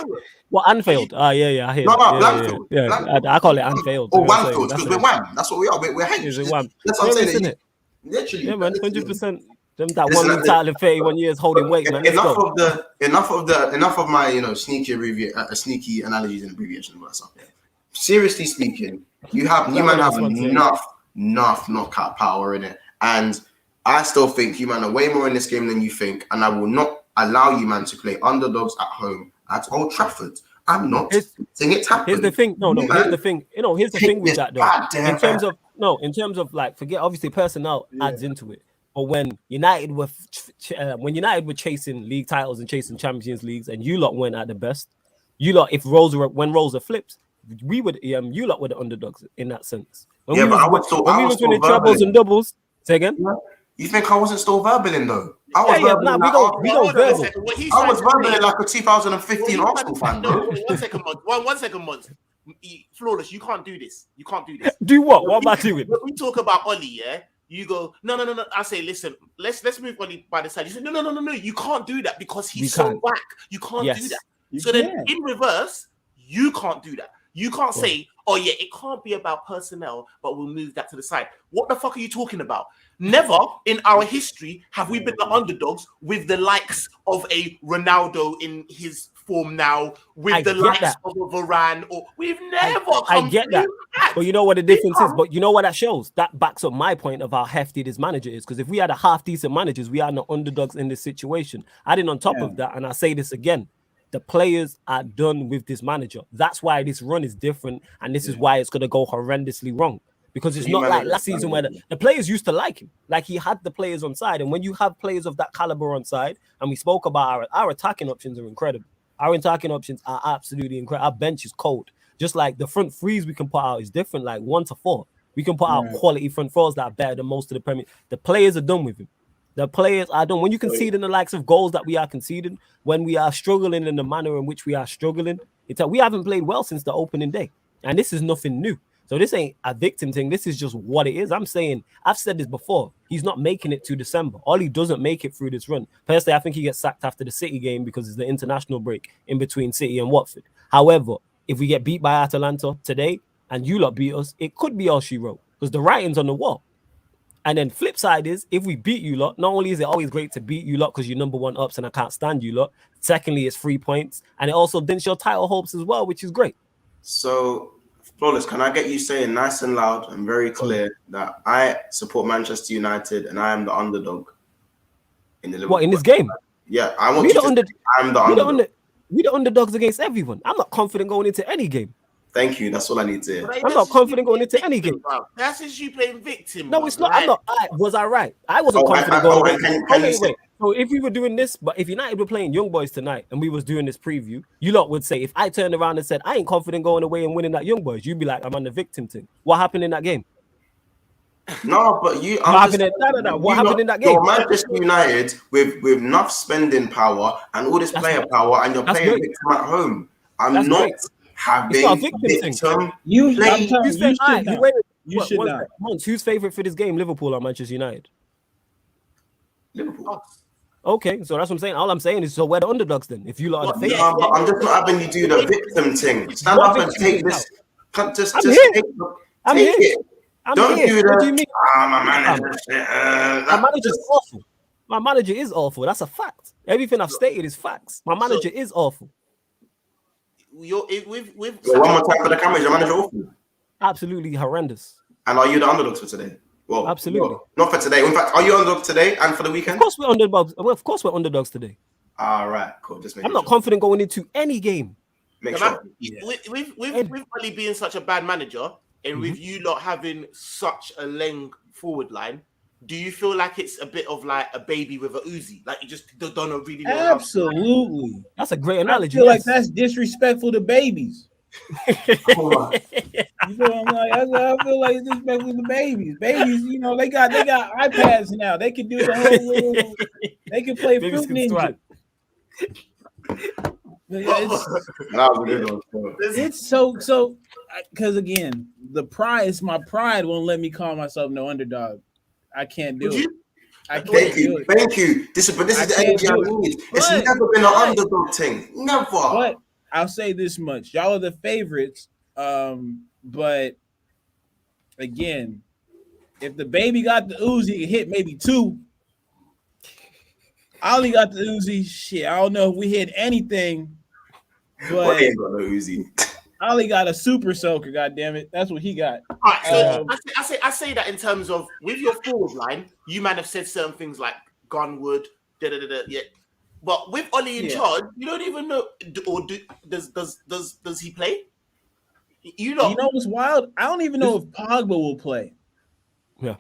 Speaker 2: What, Anfield? Yeah, I hear.
Speaker 1: No, Blamfield.
Speaker 2: Yeah, I call it Anfield.
Speaker 1: Or Wanfield, because we're Wham. That's what we are. We're hench. That's what I'm saying. Literally.
Speaker 2: Yeah, man. 100%. Them that one league title in 31 years holding weight, man.
Speaker 1: Enough of my sneaky analogies and abbreviations and all that stuff. Seriously speaking, you have enough knockout power in it, and I still think you man are way more in this game than you think, and I will not allow you man to play underdogs at home at Old Trafford. I'm not saying it's happening.
Speaker 2: Here's the thing. Here's the thing. Here's the thing with that though. In terms of like, forget obviously personnel adds into it. But when United were chasing league titles and chasing Champions Leagues, and you lot weren't at the best, when roles are flipped, you lot were the underdogs in that sense. When we was winning trebles and doubles. Say again. Yeah.
Speaker 1: You think I wasn't still verbaling though? I was verbaling like a 2015 Arsenal fan.
Speaker 3: One second, months. Flawless, you can't do this.
Speaker 2: Do what? What am I doing?
Speaker 3: When we talk about Ollie, yeah. You go, no. I say, listen, let's move Ollie by the side. You say, no. You can't do that because he's so whack. You can't do that. Then in reverse, you can't do that. You can't say, oh yeah, it can't be about personnel, but we'll move that to the side. What the fuck are you talking about? Never in our history have we been the underdogs with the likes of a Ronaldo in his form now, with the likes of a Varane, or we've never
Speaker 2: I get that. But you know what the difference is? But you know what that shows? That backs up my point of how hefty this manager is. Because if we had a half-decent managers, we are not underdogs in this situation. Adding on top of that, and I say this again, the players are done with this manager. That's why this run is different, and this is why it's going to go horrendously wrong. Because it's not like last season where the players used to like him. Like he had the players on side. And when you have players of that caliber on side, and we spoke about our attacking options are incredible. Our attacking options are absolutely incredible. Our bench is cold. Just like the front threes we can put out is different, like 1 to 4. We can put out quality front fours that are better than most of the Premier. The players are done with him. The players are done. When you concede in the likes of goals that we are conceding, when we are struggling in the manner in which we are struggling, we haven't played well since the opening day. And this is nothing new. So this ain't a victim thing. This is just what it is. I'm saying, I've said this before. He's not making it to December. Ollie doesn't make it through this run. Personally, I think he gets sacked after the City game because it's the international break in between City and Watford. However, if we get beat by Atalanta today and you lot beat us, it could be all she wrote because the writing's on the wall. And then flip side is, if we beat you lot, not only is it always great to beat you lot because you're number one ups and I can't stand you lot. Secondly, it's 3 points. And it also dents your title hopes as well, which is great.
Speaker 1: So, Flawless, can I get you saying nice and loud and very clear that I support Manchester United and I am the underdog in the Liverpool?
Speaker 2: What, in this game?
Speaker 1: Yeah, I want I'm the underdog.
Speaker 2: We're the underdogs against everyone. I'm not confident going into any game.
Speaker 1: Thank you. That's all I need to hear.
Speaker 2: I'm not confident going into any game.
Speaker 3: That's just you playing victim.
Speaker 2: No, it's not. Right? I'm not. Was I right? I wasn't confident going into. Wait. So if we were doing this, but if United were playing Young Boys tonight and we was doing this preview, you lot would say, if I turned around and said, I ain't confident going away and winning that Young Boys, you'd be like, I'm on the victim thing. What happened in that game?
Speaker 1: No, but you.
Speaker 2: What happened in that game?
Speaker 1: You're Manchester United with enough spending power and all this player power, and you're playing victim at home. I'm not having
Speaker 2: a victim thing.
Speaker 4: You should not.
Speaker 2: Who's favorite for this game, Liverpool or Manchester United?
Speaker 1: Liverpool.
Speaker 2: Okay, so that's what I'm saying. All I'm saying is, so we're the underdogs then. If you lot are the
Speaker 1: favorite, I'm just not having you do the victim thing. Stand up and take this. Just take it. Don't do that.
Speaker 2: What do you mean?
Speaker 1: My
Speaker 2: manager is awful. My manager is awful. That's a fact. Everything I've stated is facts. My manager is awful.
Speaker 3: One
Speaker 1: more time for the camera. Is your manager awful?
Speaker 2: Absolutely horrendous.
Speaker 1: And are you the underdogs for today? Well,
Speaker 2: absolutely.
Speaker 1: Not for today. In fact, are you underdogs today and for the weekend?
Speaker 2: Of course we're underdogs. Well, of course we're underdogs today.
Speaker 1: All right, cool.
Speaker 2: I'm not confident going into any game.
Speaker 3: With Oli being such a bad manager, and with you lot having such a leng forward line, do you feel like it's a bit of like a baby with a Uzi? Like you just don't really know.
Speaker 4: Absolutely.
Speaker 2: That's a great analogy.
Speaker 4: I feel like that's disrespectful to babies. You feel like I feel like it's disrespectful to babies. Babies, you know, they got iPads now. They can do the whole little. They can play Fruit Ninja. It's so because again, my pride won't let me call myself no underdog. I can't do it.
Speaker 1: Thank you. This is the energy I need. It's never been an underdog thing. Never.
Speaker 4: But I'll say this much: y'all are the favorites. But again, if the baby got the Uzi, it hit maybe 2. Ollie got the Uzi. Shit, I don't know if we hit anything. But
Speaker 1: ain't got no Uzi.
Speaker 4: Ollie got a super soaker. God damn it, that's what he got.
Speaker 3: All right, so I say that in terms of with your forward line, you might have said certain things like Gunwood, yeah. But with Ollie in charge, you don't even know. Does he play? You know
Speaker 4: what's wild? I don't even know if Pogba will play.
Speaker 2: Yeah.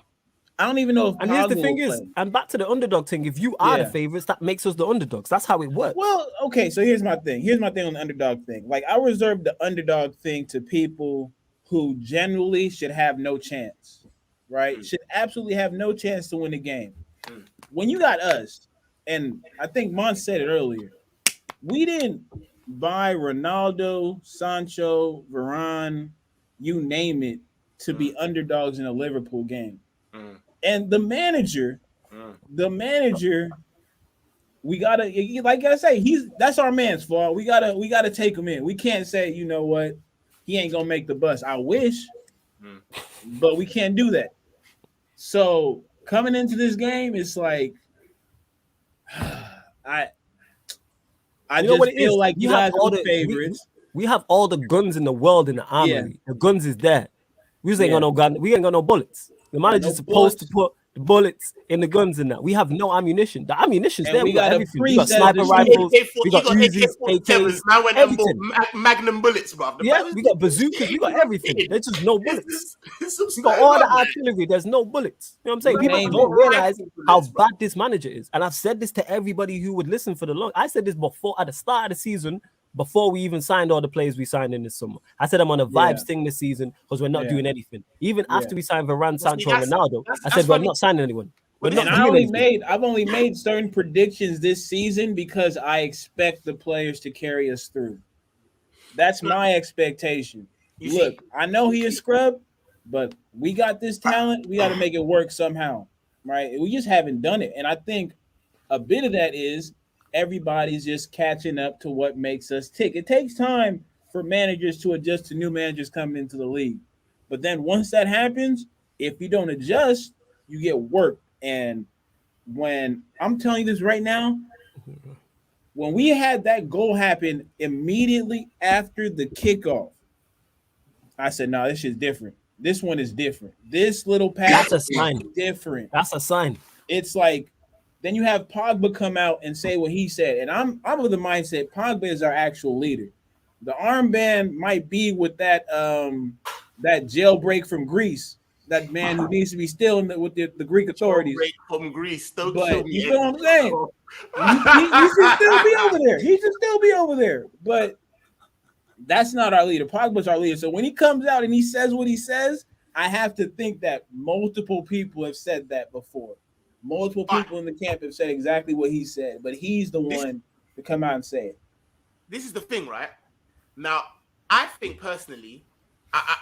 Speaker 4: I don't even know if
Speaker 2: and here's the thing is, and back to the underdog thing, if you are the favorites, that makes us the underdogs. That's how it works.
Speaker 4: Well, okay, so here's my thing on the underdog thing. Like, I reserve the underdog thing to people who generally should have no chance, right? Should absolutely have no chance to win the game. When you got us, and I think Mon said it earlier, we didn't buy Ronaldo, Sancho, Varane, you name it, to be underdogs in a Liverpool game. And the manager, we gotta, like I say, that's our man's fault. We gotta take him in. We can't say, you know what, he ain't gonna make the bus. I wish, but we can't do that. So coming into this game, it's like I just feel like you guys are the favorites.
Speaker 2: We have all the guns in the world in the army. Yeah. The guns is there. We ain't got no gun. We ain't got no bullets. The manager's supposed to put the bullets in the guns in that. We have no ammunition. The ammunition's there. We got everything. We got sniper rifles. We got Uzis, AKs, everything.
Speaker 3: Magnum bullets, bro.
Speaker 2: Yeah, we got bazookas. We got everything. There's just no bullets. We got all the artillery. There's no bullets. You know what I'm saying? People don't realize how bad this manager is. And I've said this to everybody who would listen for the long. I said this before at the start of the season. Before we even signed all the players we signed in this summer, I said I'm on a vibes thing this season because we're not doing anything. Even after we signed Varane, Sancho, and Ronaldo, I said we're not signing anyone.
Speaker 4: I've only made certain predictions this season because I expect the players to carry us through. That's my expectation. Look, I know he is scrubbed, but we got this talent. We got to make it work somehow, right? We just haven't done it, and I think a bit of that is everybody's just catching up to what makes us tick. It takes time for managers to adjust to new managers coming into the league. But then once that happens, if you don't adjust, you get worked. And when I'm telling you this right now, when we had that goal happen immediately after the kickoff, I said, no, this shit's different. This one is different. This little pass
Speaker 2: is
Speaker 4: different.
Speaker 2: That's a sign.
Speaker 4: It's like, then you have Pogba come out and say what he said. And I'm of the mindset Pogba is our actual leader. The armband might be with that jailbreak from Greece, that man who needs to be still with the Greek authorities.
Speaker 3: Jailbreak from Greece.
Speaker 4: But you know what I'm saying? He should still be over there. He should still be over there. But that's not our leader. Pogba's our leader. So when he comes out and he says what he says, I have to think that multiple people have said that before. Multiple people in the camp have said exactly what he said, but he's the one to come out and say it.
Speaker 3: This is the thing, right? Now, I think personally, I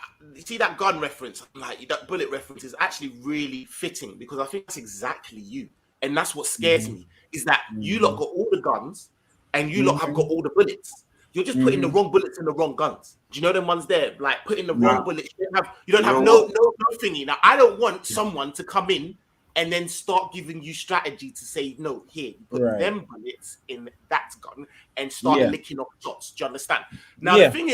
Speaker 3: see that gun reference, like that bullet reference is actually really fitting because I think that's exactly you. And that's what scares me, is that you lot got all the guns and you lot have got all the bullets. You're just putting the wrong bullets in the wrong guns. Do you know them ones there? Like putting the wrong bullets. You don't have no thingy. Now, I don't want someone to come in and then start giving you strategy to say, no, here, you put them bullets in that gun and start licking off shots. Do you understand? Now, the thing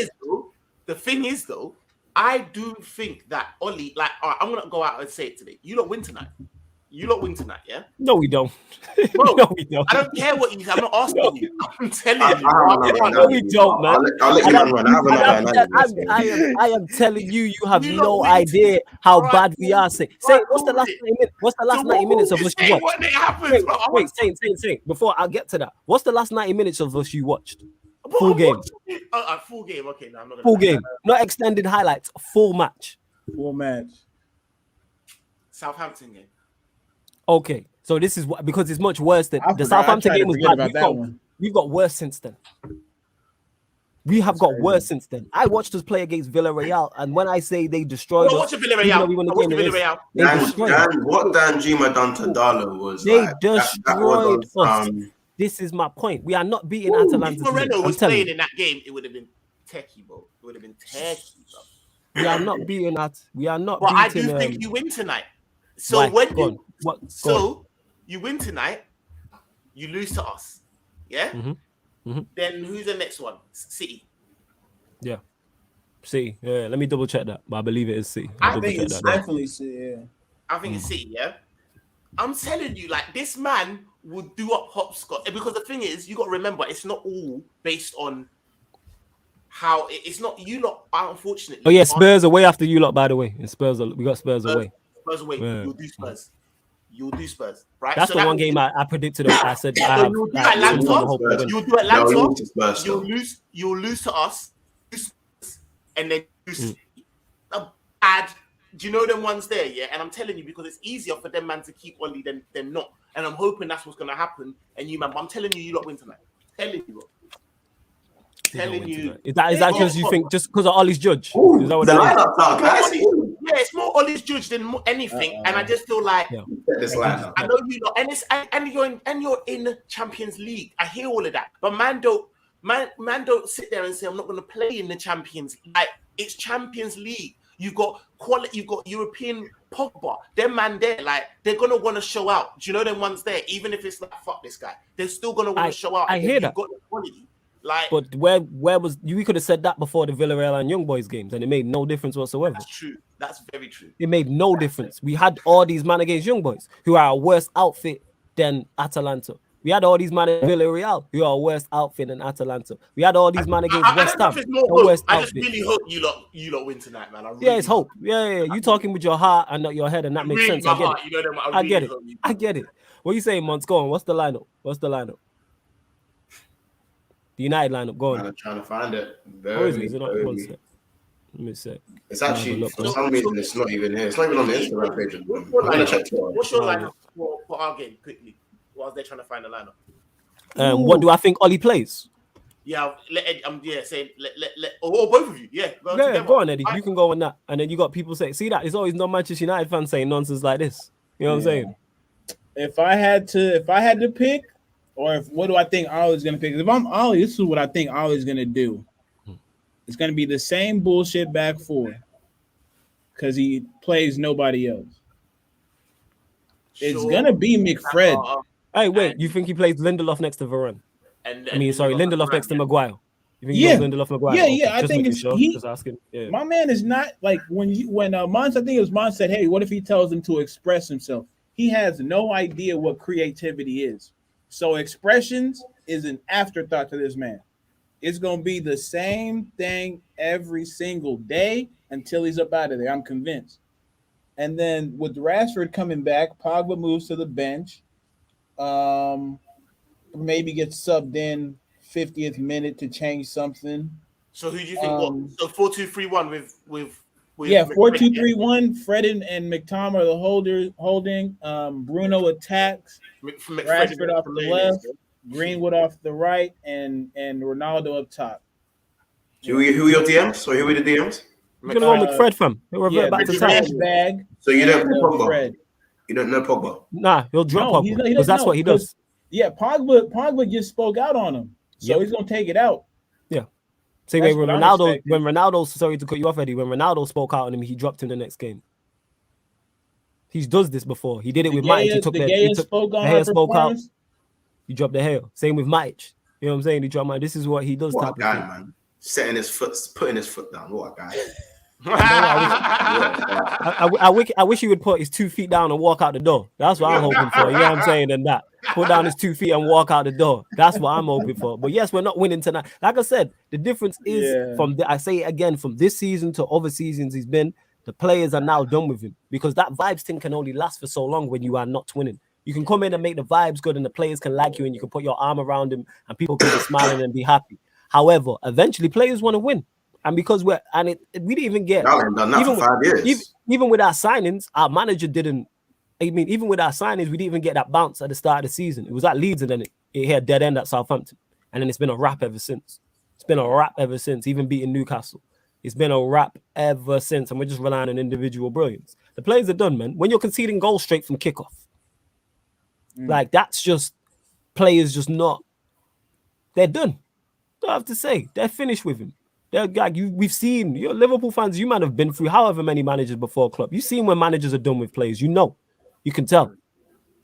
Speaker 3: is, though, I do think that Oli, like, all right, I'm going to go out and say it today. You don't win tonight. You lot win tonight, yeah?
Speaker 2: No, we don't.
Speaker 3: Bro,
Speaker 2: no, we don't.
Speaker 3: I don't care what you say. I'm not asking you. I'm telling you.
Speaker 2: No, we don't, man.
Speaker 1: I'll let you run.
Speaker 2: I am telling you, you have no idea how bad we are. Say, what's the last 90 minutes? What's the last 90 minutes of us you watched? Wait, say. Before I get to that, what's the last 90 minutes of us you watched? Full game.
Speaker 3: Full game. Okay, no, I'm not gonna
Speaker 2: full game. Not extended highlights. Full match.
Speaker 4: Full match.
Speaker 3: Southampton game.
Speaker 2: Okay, so this is what, because it's much worse than the Southampton game was bad. We've got worse since then. We have got worse since then. I watched us play against Villarreal, and when I say they destroyed us,
Speaker 3: Villarreal.
Speaker 1: What Danjuma done to Darlow was
Speaker 2: they destroyed us. This is my point. We are not beating Atalanta.
Speaker 3: If Moreno was playing in that game, it would have been techie, bro. It would have been techie, bro.
Speaker 2: We are not beating that. We are not.
Speaker 3: But I do think you win tonight. So you win tonight, you lose to us. Yeah. Then who's the next one? City.
Speaker 2: Yeah. City. Yeah. Let me double check that, but I believe it is City.
Speaker 4: I think it's definitely City. Yeah.
Speaker 3: I think it's City. Yeah. I'm telling you, like, this man would do up hopscotch, because the thing is, you got to remember, it's not all based on how it's not you lot. Unfortunately.
Speaker 2: Oh yeah, Spurs away after you lot. By the way, Spurs. We got Spurs away.
Speaker 3: Spurs away. Yeah. You'll do Spurs. Right.
Speaker 2: That's the one game I predicted. I said
Speaker 3: you'll do Atlanta. You'll lose to us, and then lose a bad. Do you know them ones there? Yeah, and I'm telling you, because it's easier for them man to keep Oli than not, and I'm hoping that's what's gonna happen. And you man, I'm telling you, you lot win tonight. Telling you, bro. Telling you. Is that
Speaker 2: because you think just because of Ollie's judge? Is that what that is?
Speaker 3: Yeah, it's more Ollie's judge than anything, and I just feel like I know you lot, and you're in Champions League. I hear all of that, but man don't sit there and say I'm not going to play in the Champions League. Like, it's Champions League. You've got quality. You've got European Pogba. Them man there, like, they're gonna want to show out. Do you know them ones there? Even if it's like fuck this guy, they're still gonna want to show out.
Speaker 2: I hear that.
Speaker 3: Got the quality. Like,
Speaker 2: but where was we could have said that before the Villarreal and Young Boys games, and it made no difference whatsoever.
Speaker 3: That's true. That's very true.
Speaker 2: It made no difference. We had all these man against Young Boys who are a worse outfit than Atalanta. We had all these man at Villarreal who are a worse outfit than Atalanta. We had all these man against West Ham.
Speaker 3: I just really hope you lot win tonight, man.
Speaker 2: Yeah, it's hope. Yeah. You talking with your heart and not your head, and that makes sense. I get it. I get it. What are you saying, Mons? Go on. What's the lineup? The United lineup. Go on.
Speaker 1: I'm trying to find it.
Speaker 2: Let me see.
Speaker 1: It's actually, for some reason, it's not even here. It's not even on the Instagram page.
Speaker 3: What's your lineup for our game, quickly? Whilst they're trying to find a lineup.
Speaker 2: What do I think Ollie plays?
Speaker 3: Yeah, let both of you. Yeah,
Speaker 2: go on, Eddie. You can go on that, and then you got people say, "See that? It's always not Manchester United fans saying nonsense like this." You know what I'm saying?
Speaker 4: If I had to pick, or what do I think Ollie's gonna pick? If I'm Ollie, this is what I think Ollie's gonna do. It's gonna be the same bullshit back four, because he plays nobody else. It's gonna be McFred.
Speaker 2: Hey, wait! You think he plays Lindelof next to Varane? Lindelof next to Maguire. You think he plays Lindelof Maguire?
Speaker 4: Yeah. I think it's
Speaker 2: just asking. Yeah.
Speaker 4: My man is not like when Mons. I think it was Mons said, "Hey, what if he tells him to express himself?" He has no idea what creativity is. So expressions is an afterthought to this man. It's gonna be the same thing every single day until he's up out of there. I'm convinced. And then with Rashford coming back, Pogba moves to the bench. Maybe gets subbed in 50th minute to change something.
Speaker 3: So who do you think? So 4-2-3-1 with
Speaker 4: 4-2-3-1. Fred and McTominay are the holding. Bruno attacks. Rashford off the left. Greenwood off the right, and Ronaldo up top.
Speaker 1: Who are your DMs? Or who are the DMs?
Speaker 2: You're gonna go McFred from. He'll revert back to
Speaker 4: trash bag.
Speaker 1: So you don't know Pogba? You don't know Pogba?
Speaker 2: Nah, he'll drop Pogba because that's what he does.
Speaker 4: Yeah, Pogba just spoke out on him, so he's gonna take it out.
Speaker 2: Yeah. See, when Ronaldo, sorry to cut you off, Eddie. When Ronaldo spoke out on him, he dropped him the next game. He does this before. He did it with Matic. He took the spoke out. He dropped the hail. Same with Matic. You know what I'm saying? He dropped Matic. This is what he does.
Speaker 1: What a guy, man. Putting his foot down. What a guy.
Speaker 2: I wish he would put his 2 feet down and walk out the door. That's what I'm hoping for. You know what I'm saying? And that put down his 2 feet and walk out the door. That's what I'm hoping for. But yes, we're not winning tonight. Like I said, the difference is I say it again, from this season to other seasons he's been, the players are now done with him, because that vibes thing can only last for so long when you are not winning. You can come in and make the vibes good and the players can like you and you can put your arm around him and people can be smiling and be happy. However, eventually players want to win. And because we didn't even get
Speaker 1: done that for 5 years.
Speaker 2: Even with our signings, our manager didn't. I mean, even with our signings, we didn't even get that bounce at the start of the season. It was at Leeds and then it hit a dead end at Southampton. And then it's been a wrap ever since. Even beating Newcastle. It's been a wrap ever since. And we're just relying on individual brilliance. The players are done, man. When you're conceding goals straight from kickoff, like that's just players just not. They're done. Don't have to say. They're finished with him. They're like we've seen. You're Liverpool fans. You might have been through however many managers before Klopp. You've seen when managers are done with players. You know, you can tell.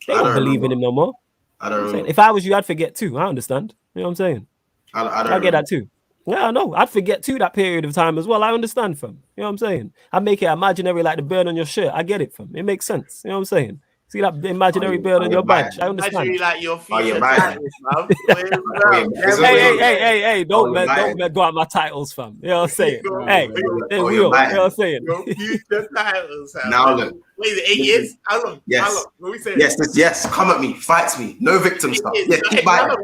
Speaker 2: They don't believe in him no more.
Speaker 1: I don't know.
Speaker 2: If I was you, I'd forget too. I understand. You know what I'm saying? I get that too. Yeah, I know. I'd forget too that period of time as well. I understand, fam. You know what I'm saying? I make it imaginary like the bird on your shirt. I get it, fam. It makes sense. You know what I'm saying? See that imaginary bird on your badge? I understand.
Speaker 3: Imaginary like your future
Speaker 2: Hey! Don't go out my titles, fam. You know what I'm saying? Hey, you know what I'm saying?
Speaker 3: Your future titles.
Speaker 1: Now look.
Speaker 3: Wait, is it 8 years? How long?
Speaker 1: Yes.
Speaker 3: How long? What we say?
Speaker 1: Yes. Come at me. Fight me. No victim stuff. Yes,
Speaker 3: how long?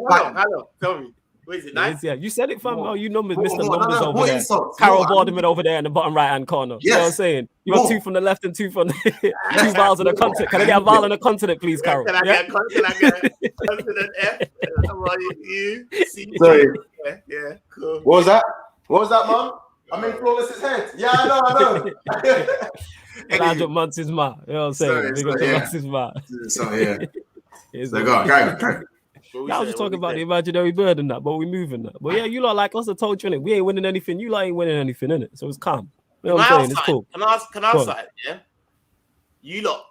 Speaker 3: Tell me. What is it? 9?
Speaker 2: Yeah, you said it, fam. Oh, you numbers, Mr. Numbers over there. Carol Boardman over there in the bottom right-hand corner. You know what I'm saying? You got 2 from the left and 2 from the 2 vowels in the continent. Can I get a vowel in the continent, please, Carol?
Speaker 3: Can I get a continent F?
Speaker 1: Sorry.
Speaker 3: Yeah, cool.
Speaker 1: What was that, Mom? I mean, Flawless's head. Yeah, I know.
Speaker 2: Elijah Monts is ma. You know what I'm saying?
Speaker 1: So go.
Speaker 2: I was just talking about the imaginary bird and that, but we're moving that. But yeah, you lot like us. I told you, innit? We ain't winning anything. You lot ain't winning anything, innit? So it's calm. You know what I'm saying? It's cool.
Speaker 3: Can I ask that? Yeah. You lot.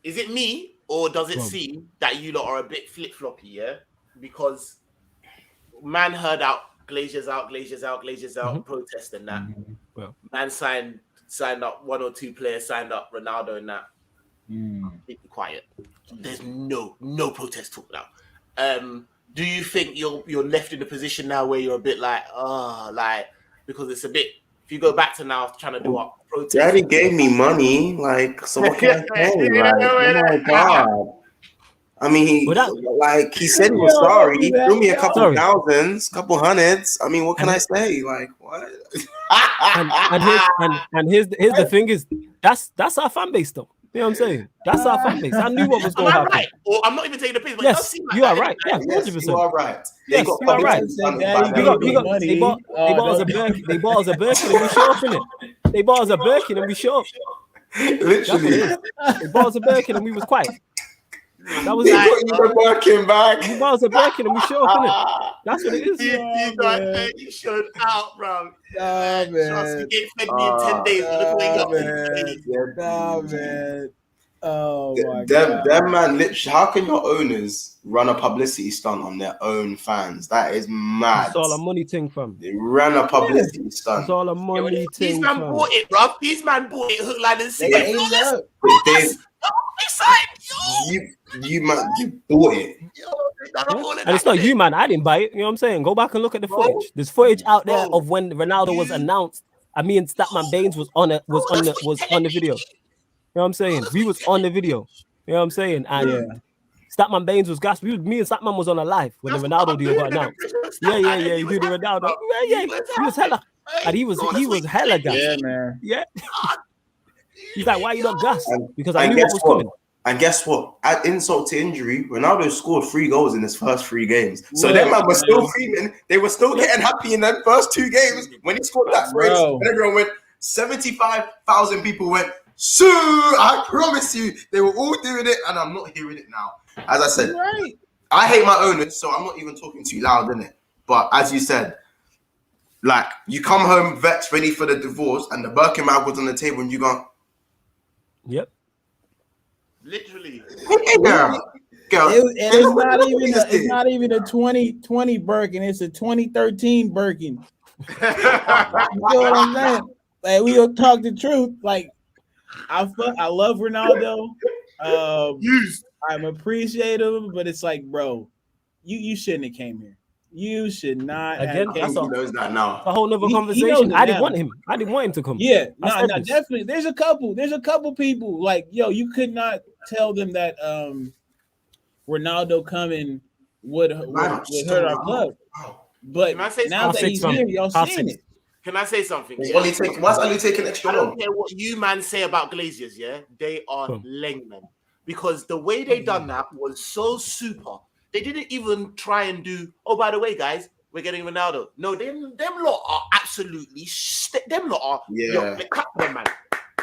Speaker 3: Is it me or does it seem that you lot are a bit flip floppy? Yeah, because man heard out Glazier's out, protest and that.
Speaker 2: Well,
Speaker 3: man signed up 1 or 2 players, signed up Ronaldo and that. Keep quiet. There's no protest talk now. Do you think you're left in a position now where you're a bit like, because it's a bit, if you go back to now trying to do a protest.
Speaker 1: Daddy gave me money, like, so what can I say? Like, oh my God. I mean, he said he was sorry. He threw me a couple thousands, couple hundreds. I mean, what can I say? Like, what?
Speaker 2: and here's the thing is, that's our fan base though. You know what I'm saying? That's our fan base. I knew what was going to happen.
Speaker 3: Right? Or I'm not even taking the piss, but
Speaker 2: yes,
Speaker 3: it does seem like
Speaker 2: you are right. Yeah, 100%.
Speaker 1: You are right.
Speaker 2: Yes, you are right. They bought us a Birkin. They bought us a Birkin and we show up in it. They bought us a Birkin and we show up.
Speaker 1: Literally.
Speaker 2: They bought us a Birkin and we was quiet. That was
Speaker 1: the Birkin back.
Speaker 2: They bought us a Birkin and we show up in it. That's what it is.
Speaker 3: You showed out, bro.
Speaker 4: Man.
Speaker 3: Trust me, get fed me in 10 days.
Speaker 4: Man. Oh my God.
Speaker 1: Them man, literally, how can your owners run a publicity stunt on their own fans? That is mad.
Speaker 2: It's all a money thing, fam.
Speaker 1: They ran a publicity stunt.
Speaker 2: It's all a money thing.
Speaker 3: These man bought it, bro. These man bought it, hook, line, and sinker.
Speaker 1: You bought it.
Speaker 2: And it's not you, man. I didn't buy it. You know what I'm saying? Go back and look at the footage. There's footage out there of when Ronaldo was announced. I mean, Statman Baines was on the video. You know what I'm saying? We was on the video. You know what I'm saying? And Statman Baines was gassed. Me and Statman was on a live when the Ronaldo deal got announced. Yeah. You do the Ronaldo. Yeah. He was hella. And he was hella gassed.
Speaker 4: Yeah, man.
Speaker 2: Yeah. He's like, why you not gassed? Because I knew what was coming.
Speaker 1: And guess what? At insult to injury, Ronaldo scored 3 goals in his first 3 games. So them man were still feeling. They were still getting happy in them first 2 games when he scored that brace. And everyone went, 75,000 people went, "Sue, I promise you." They were all doing it, and I'm not hearing it now. As I said, I hate my owners, so I'm not even talking too loud, innit? But as you said, like, you come home vexed, ready for the divorce, and the Birkin bag was on the table, and you go,
Speaker 2: "Yep."
Speaker 3: Literally.
Speaker 1: Girl.
Speaker 4: It's not even a 2020 Birkin. It's a 2013 Birkin. You know what I'm saying? Like we gonna talk the truth. Like I love Ronaldo. I'm appreciative, but it's like, bro, you shouldn't have came here. You should not
Speaker 2: Again,
Speaker 4: have
Speaker 2: that's
Speaker 1: He knows that now.
Speaker 2: a whole nother
Speaker 4: He
Speaker 2: conversation.
Speaker 4: knows it
Speaker 2: I didn't
Speaker 4: now.
Speaker 2: want him. I didn't want him to come.
Speaker 4: Yeah,
Speaker 2: I
Speaker 4: no,
Speaker 2: said this.
Speaker 4: definitely. There's a couple people like, yo, you could not tell them that Ronaldo coming would hurt our club. But
Speaker 3: Can I say
Speaker 4: now that
Speaker 3: something?
Speaker 4: he's here, y'all seeing it.
Speaker 3: Can I say something?
Speaker 1: Why's Ali taking extra
Speaker 3: I don't
Speaker 1: long?
Speaker 3: care what you man say about Glaziers, yeah? They are laymen. Because the way they done that was so super. They didn't even try and do, oh, by the way, guys, we're getting Ronaldo. No, them lot are absolutely, them lot are, yo, they cut them, man.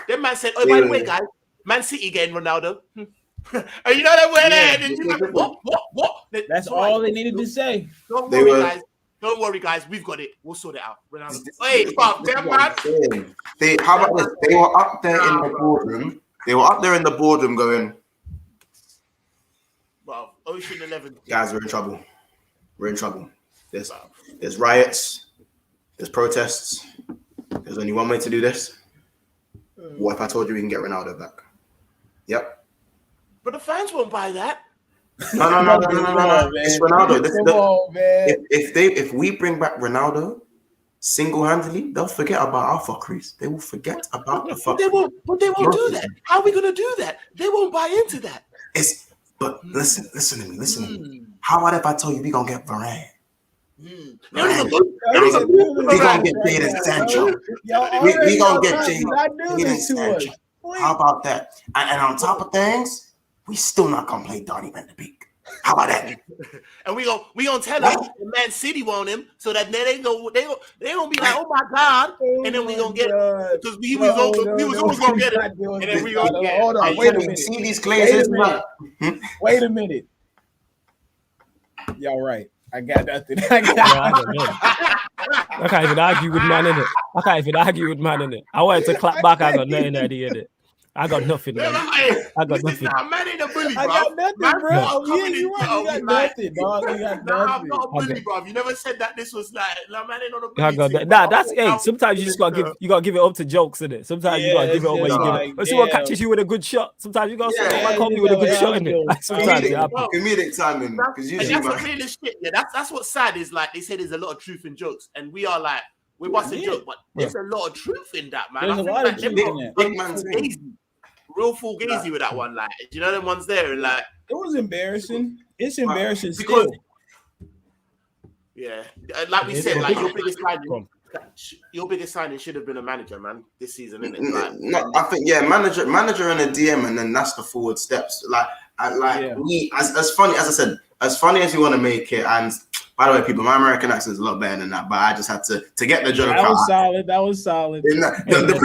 Speaker 3: Them man said, oh, by the way, guys, Man City getting Ronaldo. And you know that way there, and you like, what?
Speaker 4: That's all they needed to say.
Speaker 3: Don't worry, guys. We've got it. We'll sort it out. Ronaldo. Hey, fuck them, man.
Speaker 1: How about this? They were up there in the boardroom. They were up there in the boardroom going,
Speaker 3: well, Ocean 11.
Speaker 1: guys, we're in trouble. We're in trouble. There's riots. There's protests. There's only one way to do this. What if I told you we can get Ronaldo back? Yep.
Speaker 3: But the fans won't buy that.
Speaker 1: No. It's Ronaldo. If we bring back Ronaldo single-handedly, they'll forget about our fuckeries. They will forget about the fuckeries.
Speaker 3: But they won't do that. How are we gonna do that? They won't buy into that.
Speaker 1: But listen to me. How about if I told you we gonna get Varane? We gonna get Jadon Sancho. We gonna get Jadon Sancho. How about that? And on top of things, we still not gonna play Donny Van de Beek. How about that?
Speaker 3: And we gonna tell them Man City want him, so that they gonna be like, oh my god, and then we gonna get him because we was always gonna get him, and then we gonna get him.
Speaker 4: Hold on, wait a minute.
Speaker 1: See these glazes?
Speaker 4: Wait a minute. Y'all right. I got nothing.
Speaker 2: I can't even argue with man in it. I wanted to clap back. I got nothing idea in it. I got nothing. Man. I got nothing.
Speaker 3: Man ain't a bully, bro.
Speaker 4: I got nothing, bro.
Speaker 3: Yeah,
Speaker 4: You got nothing, dog. You got nothing.
Speaker 3: I'm not a bully, bro. You never said that this was like, man ain't on a bully.
Speaker 2: I got that. Nah, that's sometimes you just gotta give it up to jokes, innit? Sometimes you gotta give it up when you give it. If someone catches you with a good shot, sometimes you gotta say, call me with a good shot, innit? Sometimes it happens.
Speaker 1: Comedic timing. Because usually
Speaker 3: that's the realest shit. Yeah, that's what's sad is like they say there's a lot of truth in jokes, and we are like we're busting jokes, but there's a lot of truth in that, man.
Speaker 4: There's a lot of truth in
Speaker 3: that. Real fugazi with that one, like, do you know them ones there? And like,
Speaker 4: it was embarrassing. It's embarrassing
Speaker 3: because,
Speaker 4: still.
Speaker 3: Yeah, like we said, like your biggest signing should have been a manager, man, this season, isn't it? Like,
Speaker 1: no, I think manager and a DM, and then that's the forward steps. We as funny as I said, as funny as you want to make it, and by the way, people, my American accent is a lot better than that, but I just had to get the joke out.
Speaker 4: That was solid.
Speaker 1: The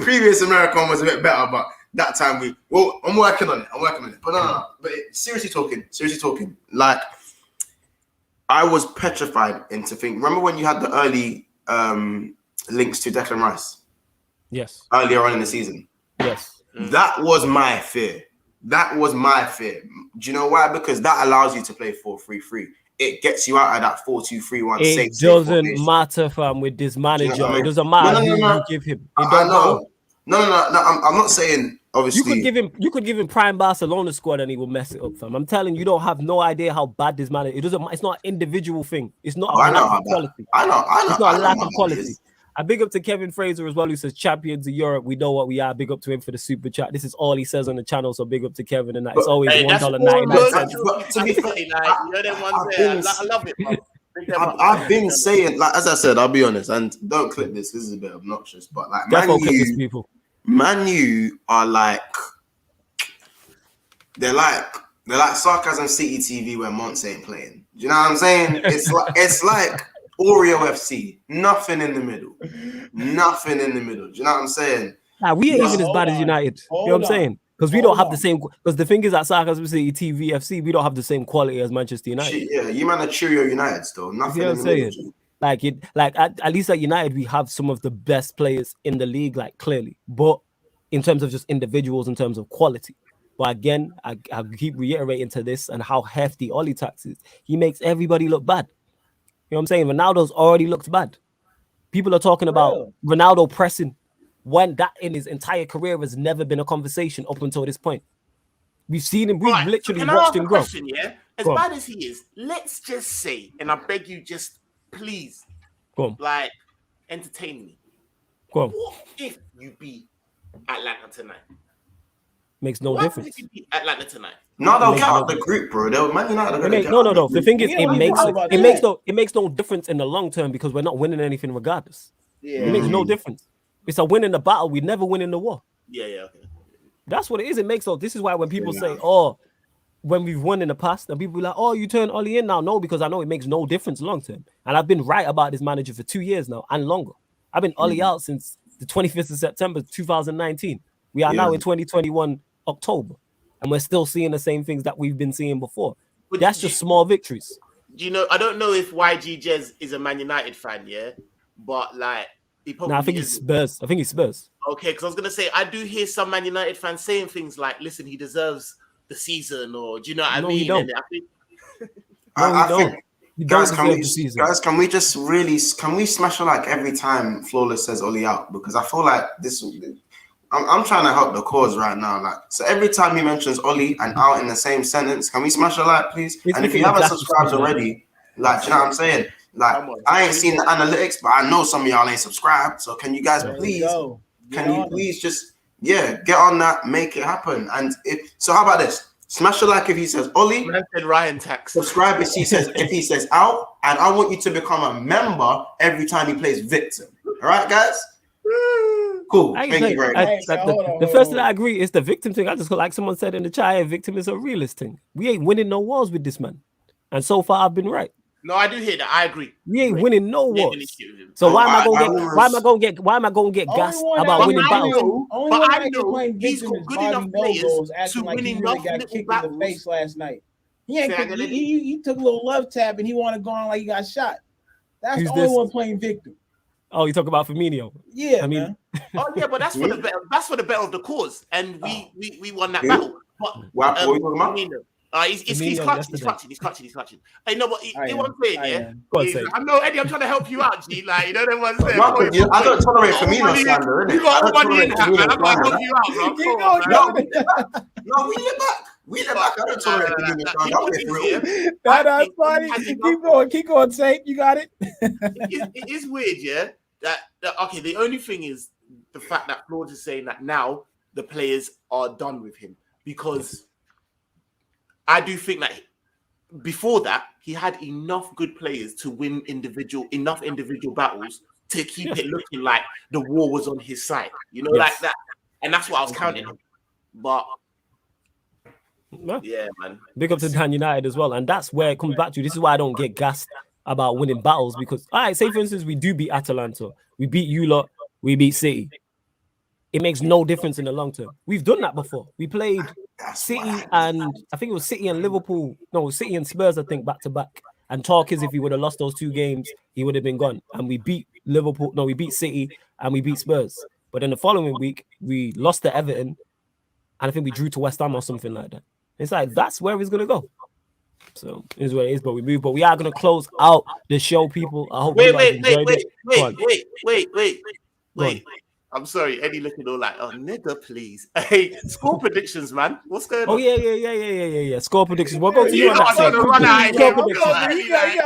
Speaker 1: previous American was a bit better, but that time I'm working on it. But no. But seriously talking, like I was petrified into thinking. Remember when you had the early links to Declan Rice?
Speaker 2: Yes.
Speaker 1: Earlier on in the season.
Speaker 2: Yes.
Speaker 1: That was my fear. Do you know why? Because that allows you to play 4-3-3. It gets you out of that 4-2-3-1.
Speaker 2: It doesn't matter, fam, with this manager. You know what I mean? It doesn't matter who you give him.
Speaker 1: I know. No. I'm not saying obviously.
Speaker 2: You could give him prime Barcelona squad and he will mess it up, fam. I'm telling you, you don't have no idea how bad this manager. It's not an individual thing. It's not a lack of quality.
Speaker 1: I know.
Speaker 2: It's not a lack of quality. I big up to Kevin Fraser as well, who says champions of Europe. We know what we are. Big up to him for the super chat. This is all he says on the channel, so big up to Kevin. And that it's always $1.99.
Speaker 3: I love it, bro.
Speaker 1: I've been saying, like, as I said, I'll be honest, and don't clip this. This is a bit obnoxious, but like, Man U are like, they're like Sarcasm City TV when Monts ain't playing. Do you know what I'm saying? It's like Oreo FC, nothing in the middle. Do you know what I'm saying?
Speaker 2: Nah, we ain't even as bad as United. You know what I'm saying? Because we don't have the same. Because the thing is at Sarcasm City TV FC, we don't have the same quality as Manchester United.
Speaker 1: Yeah, you man are Cheerio United still. Nothing. You know what I'm saying?
Speaker 2: At least at United, we have some of the best players in the league, like clearly. But in terms of just individuals, in terms of quality. But again, I keep reiterating to this and how hefty Ollie Tax is. He makes everybody look bad. You know what I'm saying? Ronaldo's already looked bad. People are talking about Ronaldo pressing when that in his entire career has never been a conversation up until this point. We've seen him. We've literally watched him grow.
Speaker 3: Question, yeah? As bad as he is, let's just say, and I beg you, just please, like, entertain me. What if you beat Atlanta tonight?
Speaker 2: Makes no difference.
Speaker 3: If you beat Atlanta tonight?
Speaker 1: No, they'll get out the group, bro. Man United
Speaker 2: no. The thing is, it makes no difference in the long term because we're not winning anything regardless. Yeah. It makes no difference. It's a win in the battle. We never win in the war.
Speaker 3: Yeah, okay.
Speaker 2: That's what it is. It makes no. This is why when people say, when we've won in the past, and people be like, you turn Ollie in now. No, because I know it makes no difference long term. And I've been right about this manager for 2 years now and longer. I've been Ollie out since the 25th of September 2019. We are now in 2021 October. And we're still seeing the same things that we've been seeing before. But that's just small victories.
Speaker 3: Do you know? I don't know if YG Jez is a Man United fan, but like he probably.
Speaker 2: I think he's Spurs.
Speaker 3: Okay, because I was gonna say I do hear some Man United fans saying things like, "Listen, he deserves the season," or do you know what I mean?
Speaker 2: He don't.
Speaker 1: I think guys, can we smash a like every time Flawless says Ollie out? Because I feel like this. I'm trying to help the cause right now. Like, so every time he mentions Ollie and out in the same sentence, can we smash a like, please? And if you haven't subscribed already, like, do you know what I'm saying? Like, I ain't seen the analytics, but I know some of y'all ain't subscribed. So can you guys please just get on that, make it happen? And so how about this? Smash a like if he says Ollie.
Speaker 3: Ryan Tax.
Speaker 1: Subscribe if he says out, and I want you to become a member every time he plays victim. All right, guys. Cool. Thank you very much.
Speaker 2: The first thing I agree is the victim thing. I just like someone said in the chat, victim is a realist thing. We ain't winning no wars with this man, and so far I've been right.
Speaker 3: No, I do hear that. I agree.
Speaker 2: We ain't winning no wars. So why am I going to get gassed about winning battles?
Speaker 3: But I know he's got good enough players to win enough
Speaker 4: got kicked in the face last night. He took a little love tap and he wanted to go on like he got shot. That's the only one playing victim.
Speaker 2: Oh, you talk about Firmino?
Speaker 4: Yeah,
Speaker 2: I mean,
Speaker 3: but that's for the better. That's for the better of the cause, and we won that battle. But
Speaker 1: what are you talking about?
Speaker 3: He's clutching. I know, but what I'm saying, I know, Eddie. I'm trying to help you out, G. Like, you know what I'm saying.
Speaker 1: I don't tolerate Firmino slander, innit?
Speaker 3: You got money in that, man. I'm gonna help you out, bro.
Speaker 1: No, we live back. I don't tolerate Firmino slander.
Speaker 4: That's funny. Keep going, Saint. You got it.
Speaker 3: It is weird, yeah. That okay. The only thing is the fact that Claude is saying that now the players are done with him, because I do think that before that he had enough good players to win enough individual battles to keep it looking like the war was on his side, like that. And that's what I was counting on. But yeah, man.
Speaker 2: Big up to Man United as well, and that's where it comes back to. This is why I don't get gassed about winning battles, because say for instance we do beat Atalanta, we beat you lot, we beat City. It makes no difference in the long term. We've done that before. We played City and I think it was City and Liverpool. No, City and Spurs, I think, back to back. And talk is if he would have lost those 2 games, he would have been gone. And we beat Liverpool. No, we beat City and we beat Spurs. But then the following week, we lost to Everton. And I think we drew to West Ham or something like that. It's like, that's where he's going to go. So it is what it is, but we move. But we are going to close out the show, people. I hope you guys enjoyed it.
Speaker 3: Wait. I'm sorry, Eddie looking all like, nigga, please. Hey, score predictions, man. What's going on?
Speaker 2: Oh, yeah. Score predictions. We'll go to you on that.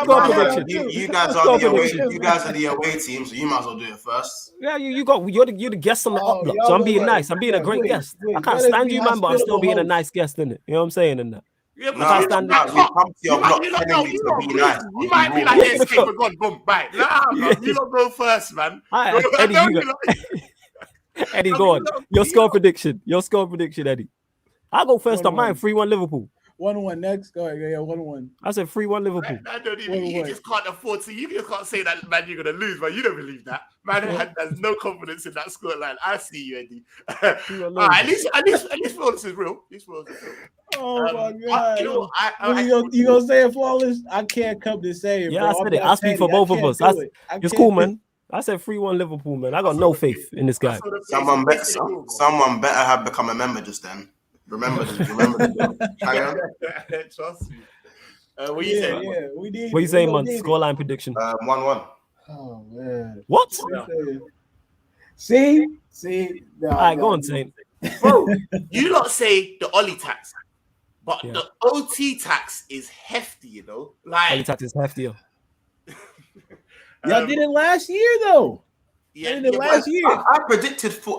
Speaker 1: Score predictions. You guys are the away team, so you might as well do it first.
Speaker 2: Yeah, you're the guest on the up block. So I'm being nice. I'm being a great guest. I can't stand you, man, but I'm still being a nice guest, innit? You know what I'm saying in that?
Speaker 3: Yeah, but I can't stand you might be like, yes, okay, we're gone, boom, bye. Nah, man, you don't go first, man.
Speaker 2: Eddie, go on. Your score prediction, Eddie. I'll go first on mine. 3-1 Liverpool.
Speaker 4: 1-1 next. Go ahead. Yeah, 1-1.
Speaker 2: I said 3-1 Liverpool.
Speaker 3: I don't even. You just can't afford to. You just can't say that, man. You're gonna lose, man. You don't believe that, man. Has no confidence in that scoreline. I see you, Eddie. At least Flawless is real.
Speaker 4: Oh my God! You gonna say it, Flawless? I can't come to say it.
Speaker 2: Yeah,
Speaker 4: bro.
Speaker 2: I said it. I speak for both of us. It's cool, man. I said 3-1 Liverpool, man. I got no faith in this guy.
Speaker 1: Someone better have become a member just then. Remember this.
Speaker 3: Trust me. What you saying?
Speaker 2: What you saying, man? Scoreline prediction.
Speaker 1: 1-1.
Speaker 4: Oh man.
Speaker 2: What?
Speaker 4: See? No,
Speaker 2: All right, go on, Saint.
Speaker 3: Bro, you lot say the Ollie tax, but
Speaker 2: Yeah.
Speaker 3: the OT tax is hefty, you know? Like,
Speaker 2: Ollie tax is heftier.
Speaker 4: Y'all did it last year, though.
Speaker 3: yeah,
Speaker 4: last year.
Speaker 1: I predicted 4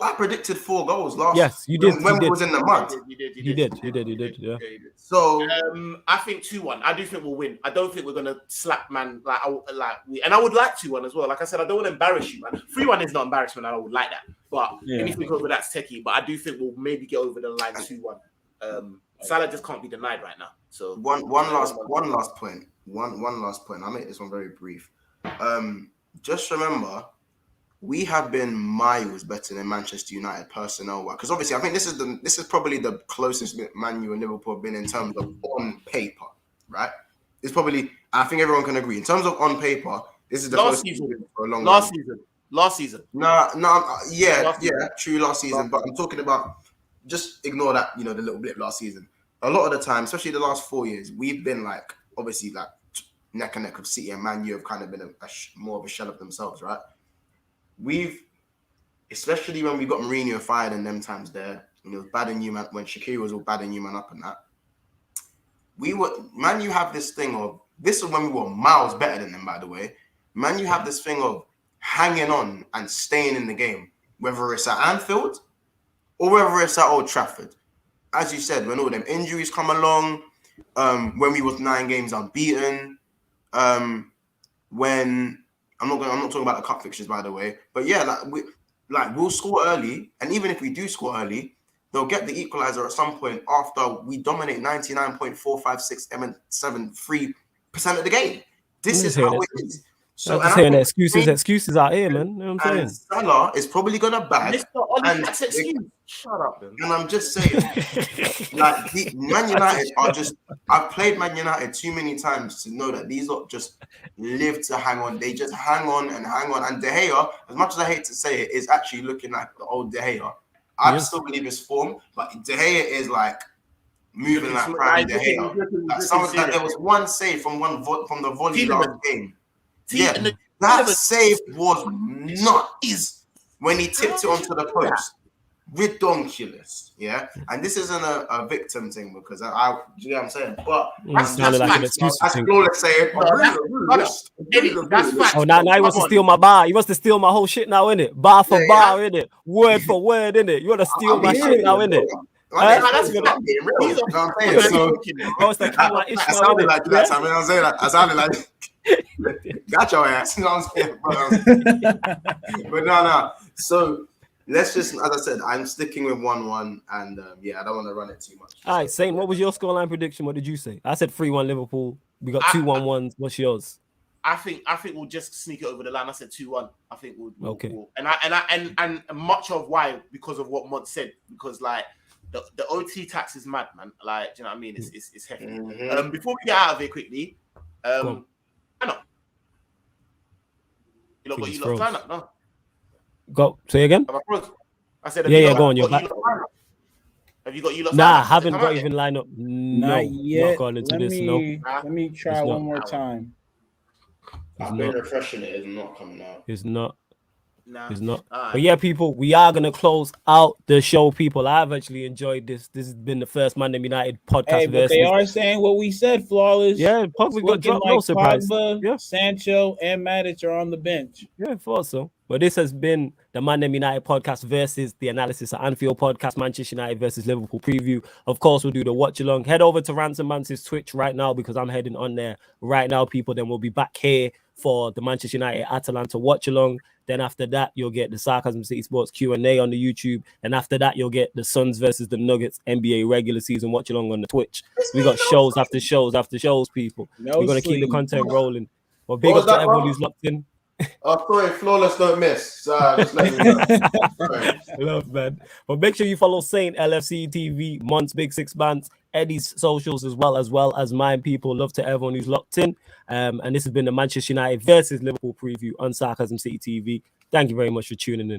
Speaker 1: goals last.
Speaker 2: Yes, you did.
Speaker 1: When
Speaker 2: you did.
Speaker 1: was in the mud.
Speaker 2: You did. Yeah.
Speaker 1: So
Speaker 3: I think 2-1. I do think we'll win. I don't think we're gonna slap man and I would like 2-1 as well. Like I said, I don't want to embarrass you, man. 3-1 is not embarrassment. I would like that, but anything over that's techie. But I do think we'll maybe get over the line 2-1. Salah just can't be denied right now. So
Speaker 1: one last point. I'll make this one very brief. Just remember, we have been miles better than Manchester United personnel wise. Because obviously, I think this is probably the closest Man U and Liverpool have been in terms of on paper, right? It's probably, I think everyone can agree. In terms of on paper, this is the
Speaker 3: last
Speaker 1: closest
Speaker 3: season.
Speaker 1: for a long
Speaker 3: Last
Speaker 1: time.
Speaker 3: season. Last season.
Speaker 1: No, yeah,
Speaker 3: Last season.
Speaker 1: true last season. But I'm talking about, just ignore that, the little blip last season. A lot of the time, especially the last 4 years, we've been like, obviously, like neck and neck of City and Man U have kind of been more of a shell of themselves, right? We've, especially when we got Mourinho fired in them times there, and it was bad in you, man, when Shaqiri was all bad in you, man, up and that. Man U have this thing of, this is when we were miles better than them, by the way. Man U have this thing of hanging on and staying in the game, whether it's at Anfield or whether it's at Old Trafford. As you said, when all them injuries come along, when we was 9 games unbeaten, when I'm not talking about the cup fixtures, by the way, but yeah, we'll score early, and even if we do score early, they'll get the equalizer at some point after we dominate 99.45673% of the game. This is how it is.
Speaker 2: So I'm saying excuses out here, man. You know what I'm saying?
Speaker 1: Salah is probably gonna bag.
Speaker 3: That's excuse. Shut up, man.
Speaker 1: And I'm just saying, like Man United are just. I've played Man United too many times to know that these lot just live to hang on. They just hang on. And De Gea, as much as I hate to say it, is actually looking like the old De Gea. I still believe his form, but De Gea is like moving like prime De Gea. Like there was one save from the volley last game. Yeah, that save was nuts when he tipped it onto the post. Ridiculous, yeah. And this isn't a victim thing because you know what I'm saying. But that's flawless saying. That's fact.
Speaker 2: Oh, now he wants to steal my bar. He wants to steal my whole shit now, innit? Bar for bar, innit? Word for word, innit? You want to steal my shit now, innit?
Speaker 1: That's good. I sounded like that. I mean, I'm saying that. I sounded like got your ass. You know what I'm saying, but no. So let's just, as I said, I'm sticking with 1-1, and I don't want to run it too much.
Speaker 2: All right, Saint, what was your scoreline prediction? What did you say? I said 3-1 Liverpool. We got 2-1-1s. What's yours?
Speaker 3: I think we'll just sneak it over the line. I said 2-1. I think we'll
Speaker 2: okay.
Speaker 3: And much of why, because of what Mod said, because like the OT tax is mad, man. Like, do you know what I mean? It's hefty.
Speaker 1: Mm-hmm.
Speaker 3: Before we get out of here quickly, I know. You lot got you lot line up, no?
Speaker 2: Go say again.
Speaker 3: I said,
Speaker 2: go on. You're back.
Speaker 3: Have you got you lot?
Speaker 2: Nah, haven't got even line up. No,
Speaker 4: not yet.
Speaker 2: Not going into this. No.
Speaker 4: Let me try one more time.
Speaker 1: I've been refreshing it. It's not coming out.
Speaker 2: It's not.
Speaker 3: Nah.
Speaker 2: It's not. But yeah, people, we are gonna close out the show. People, I've actually enjoyed this. This has been the first Mandem United podcast.
Speaker 4: Hey, but they are saying what we said, flawless.
Speaker 2: Yeah, probably got dropped. No surprise.
Speaker 4: Pogba, Sancho, and Matic are on the bench.
Speaker 2: Yeah, I thought so. But this has been the Mandem United podcast versus the Analysis at Anfield podcast, Manchester United versus Liverpool preview. Of course, we'll do the watch along. Head over to Ransom Mance's Twitch right now because I'm heading on there right now, people. Then we'll be back here for the Manchester United Atalanta watch along. Then after that, you'll get the Sarcasm City Sports Q&A on the YouTube. And after that, you'll get the Suns versus the Nuggets NBA regular season watch along on the Twitch. We got shows after shows after shows, people. We're going to keep the content rolling. Well, big up to everyone who's locked in.
Speaker 1: Oh, sorry, flawless don't miss. Just let me know.
Speaker 2: Love, man. But make sure you follow Saint, LFC TV, Monts, Big Six Bands, Eddie's socials as well as mine, people. Love to everyone who's locked in. And this has been the Manchester United versus Liverpool preview on Sarcasm City TV. Thank you very much for tuning in.